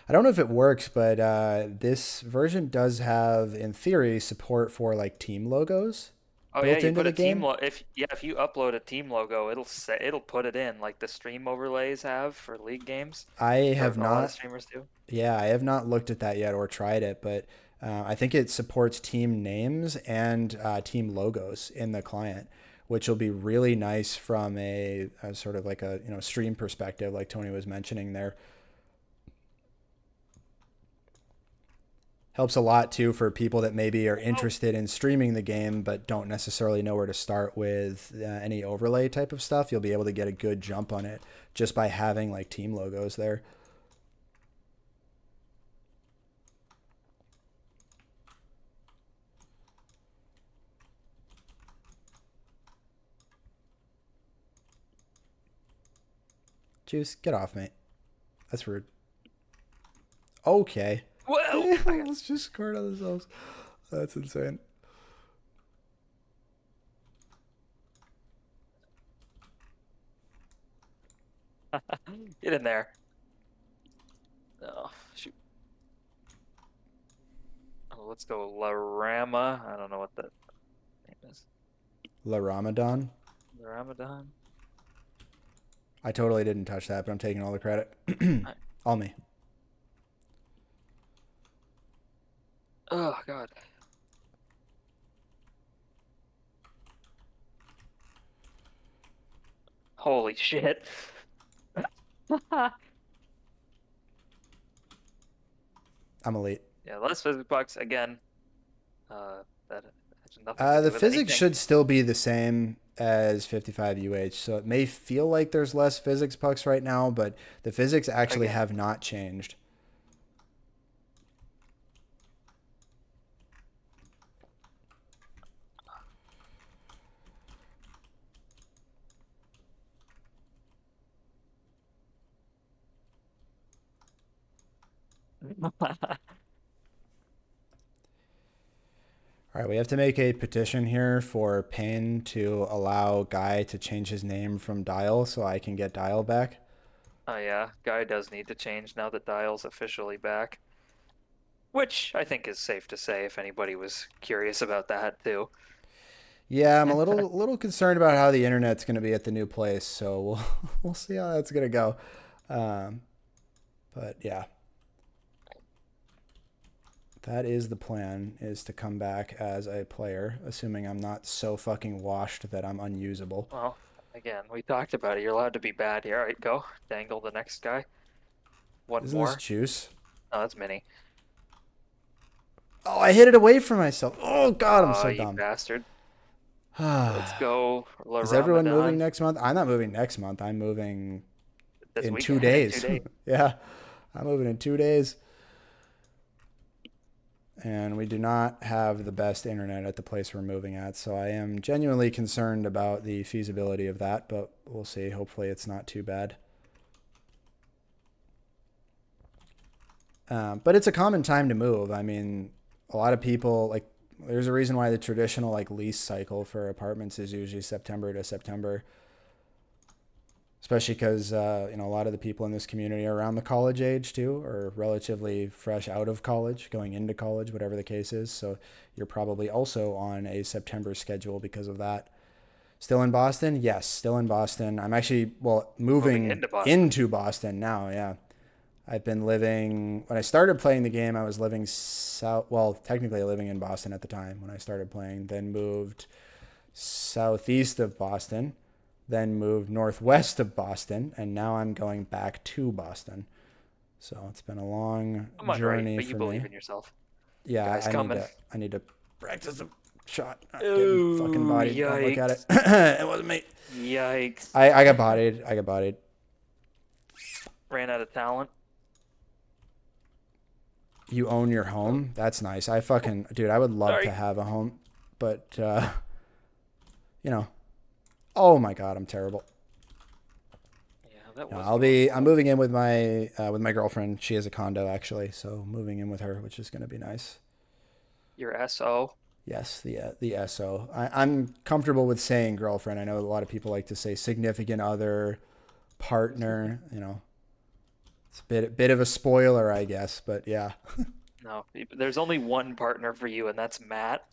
I don't know if it works, but this version does have, in theory, support for like team logos. Oh yeah, built you into put the a team game? lo if you upload a team logo, it'll put it in like the stream overlays have for league games, I or have a lot of not. streamers do. Yeah, I have not looked at that yet or tried it, but I think it supports team names and team logos in the client, which will be really nice from a sort of like a stream perspective, like Tony was mentioning there. Helps a lot too for people that maybe are Oh, interested in streaming the game but don't necessarily know where to start with any overlay type of stuff. You'll be able to get a good jump on it just by having like team logos there. Juice, get off, mate. That's rude. Okay. whoa! They almost just scored on themselves. That's insane. Get in there. Oh shoot. Oh, let's go Larama. I don't know what that name is. La Ramadan. Ramadan. I totally didn't touch that, but I'm taking all the credit. All me. Oh God. Holy shit. I'm elite. Yeah, less physics bucks again. That has nothing to The do with physics anything. should still be the same as 55 UH, so it may feel like there's less physics pucks right now, but the physics actually Again. have not changed. All right, we have to make a petition here for Payne to allow Guy to change his name from Dial so I can get Dial back. Oh yeah, Guy does need to change now that Dial's officially back. Which I think is safe to say if anybody was curious about that too. Yeah, I'm a little concerned about how the internet's going to be at the new place, so we'll we'll see how that's going to go. Um, but yeah, that is the plan: is to come back as a player, assuming I'm not so fucking washed that I'm unusable. Well, again, we talked about it. You're allowed to be bad here. All right, go. Dangle the next guy. One Isn't this more. juice? Oh, that's Mini. Oh, I hit it away from myself. Oh God, I'm Oh, so you dumb. bastard. Let's go La Is everyone moving Ramadan next month? I'm not moving next month. I'm moving this in two weekend in two days. days. Yeah, I'm moving in 2 days. And we do not have the best internet at the place we're moving at. So I am genuinely concerned about the feasibility of that, but we'll see. Hopefully it's not too bad. But it's a common time to move. I mean, a lot of people like there's a reason why the traditional like lease cycle for apartments is usually September to September, especially because a lot of the people in this community are around the college age too, or relatively fresh out of college, going into college, whatever the case is. So you're probably also on a September schedule because of that. Still in Boston? Yes, still in Boston. I'm actually Moving moving into Boston. into Boston now. Yeah, I've been living when I started playing the game. I was living south. Well, technically living in Boston at the time when I started playing. Then moved southeast of Boston, then moved northwest of Boston, and now I'm going back to Boston. So it's been a long I'm right, journey but you for believe me. in yourself. Yeah, Guy's coming. I need to practice a shot. Not getting fucking Ooh, bodied. Don't look at it. yikes. It wasn't me. Yikes. I got bodied. I got bodied. Ran out of talent. You own your Oh, home. That's nice. I fucking dude. I would love to sorry. have a home, but you know. Oh my god, I'm terrible. Yeah, that No, was close. I'm moving in with my girlfriend. She has a condo actually, so moving in with her, which is going to be nice. Your SO. Yes, the SO. I'm comfortable with saying girlfriend. I know a lot of people like to say significant other, partner. It's a bit of a spoiler, I guess, but yeah. No, there's only one partner for you, and that's Matt.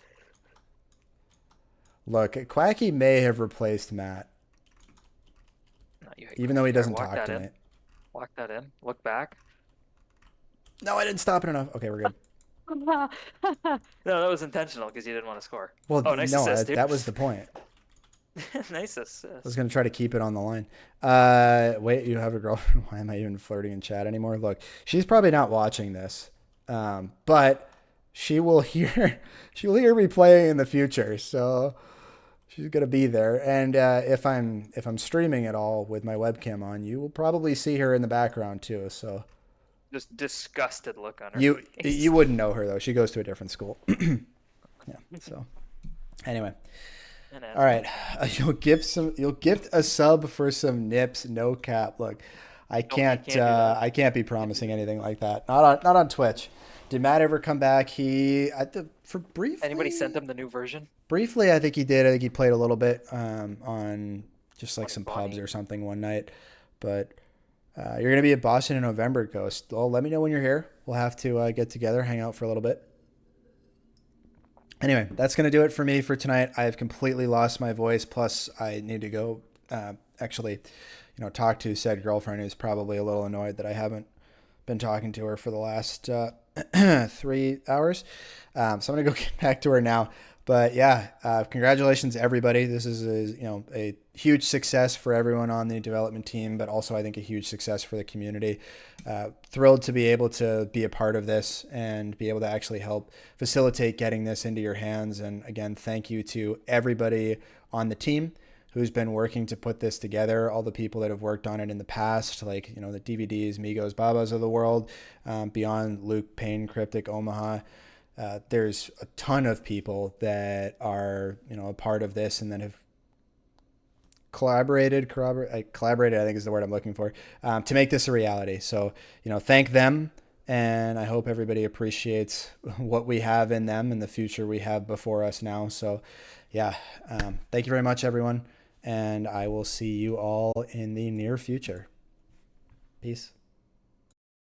Look, Quacky may have replaced Matt, No, you hate even though he Quacky. All right, doesn't walk talk that to in. me. Walk that in. Look back. No, I didn't stop it enough. Okay, we're good. No, that was intentional because you didn't want to score. Well, Oh, nice no, assist, dude. that was the point. Nice I was assist. gonna try to keep it on the line. Wait, you have a girlfriend? Why am I even flirting in chat anymore? Look, she's probably not watching this, but she will hear she will hear me playing in the future. So she's gonna be there. And if I'm streaming at all with my webcam on, you will probably see her in the background too. So Just disgusted look on her you face. wouldn't know her though. She goes to a different school. Yeah. So anyway. And All right, you'll gift a sub for some nips, no cap. Look, nope, you can't do that. I can't be promising anything like that. Not on Twitch. Did Matt ever come back? For Anybody sent them the new version? briefly I think he did. I think he played a little bit on just like Funny some pubs bunny. or something one night. But you're gonna be at Boston in November, Ghost. Well, let me know when you're here. We'll have to get together, hang out for a little bit. Anyway, that's going to do it for me for tonight. I've completely lost my voice. Plus, I need to go actually, talk to said girlfriend who's probably a little annoyed that I haven't been talking to her for the last 3 hours. So I'm going to go get back to her now. But yeah, congratulations everybody. This is a huge success for everyone on the development team, but also I think a huge success for the community. Thrilled to be able to be a part of this and be able to actually help facilitate getting this into your hands. And again, thank you to everybody on the team who's been working to put this together, all the people that have worked on it in the past, like, the DVDs, Migos, Babas of the world, beyond Luke Payne, Cryptic, Omaha. There's a ton of people that are, a part of this and that have collaborated, I think is the word I'm looking for, to make this a reality. So, thank them. And I hope everybody appreciates what we have in them and the future we have before us now. So, yeah, thank you very much, everyone. And I will see you all in the near future. Peace.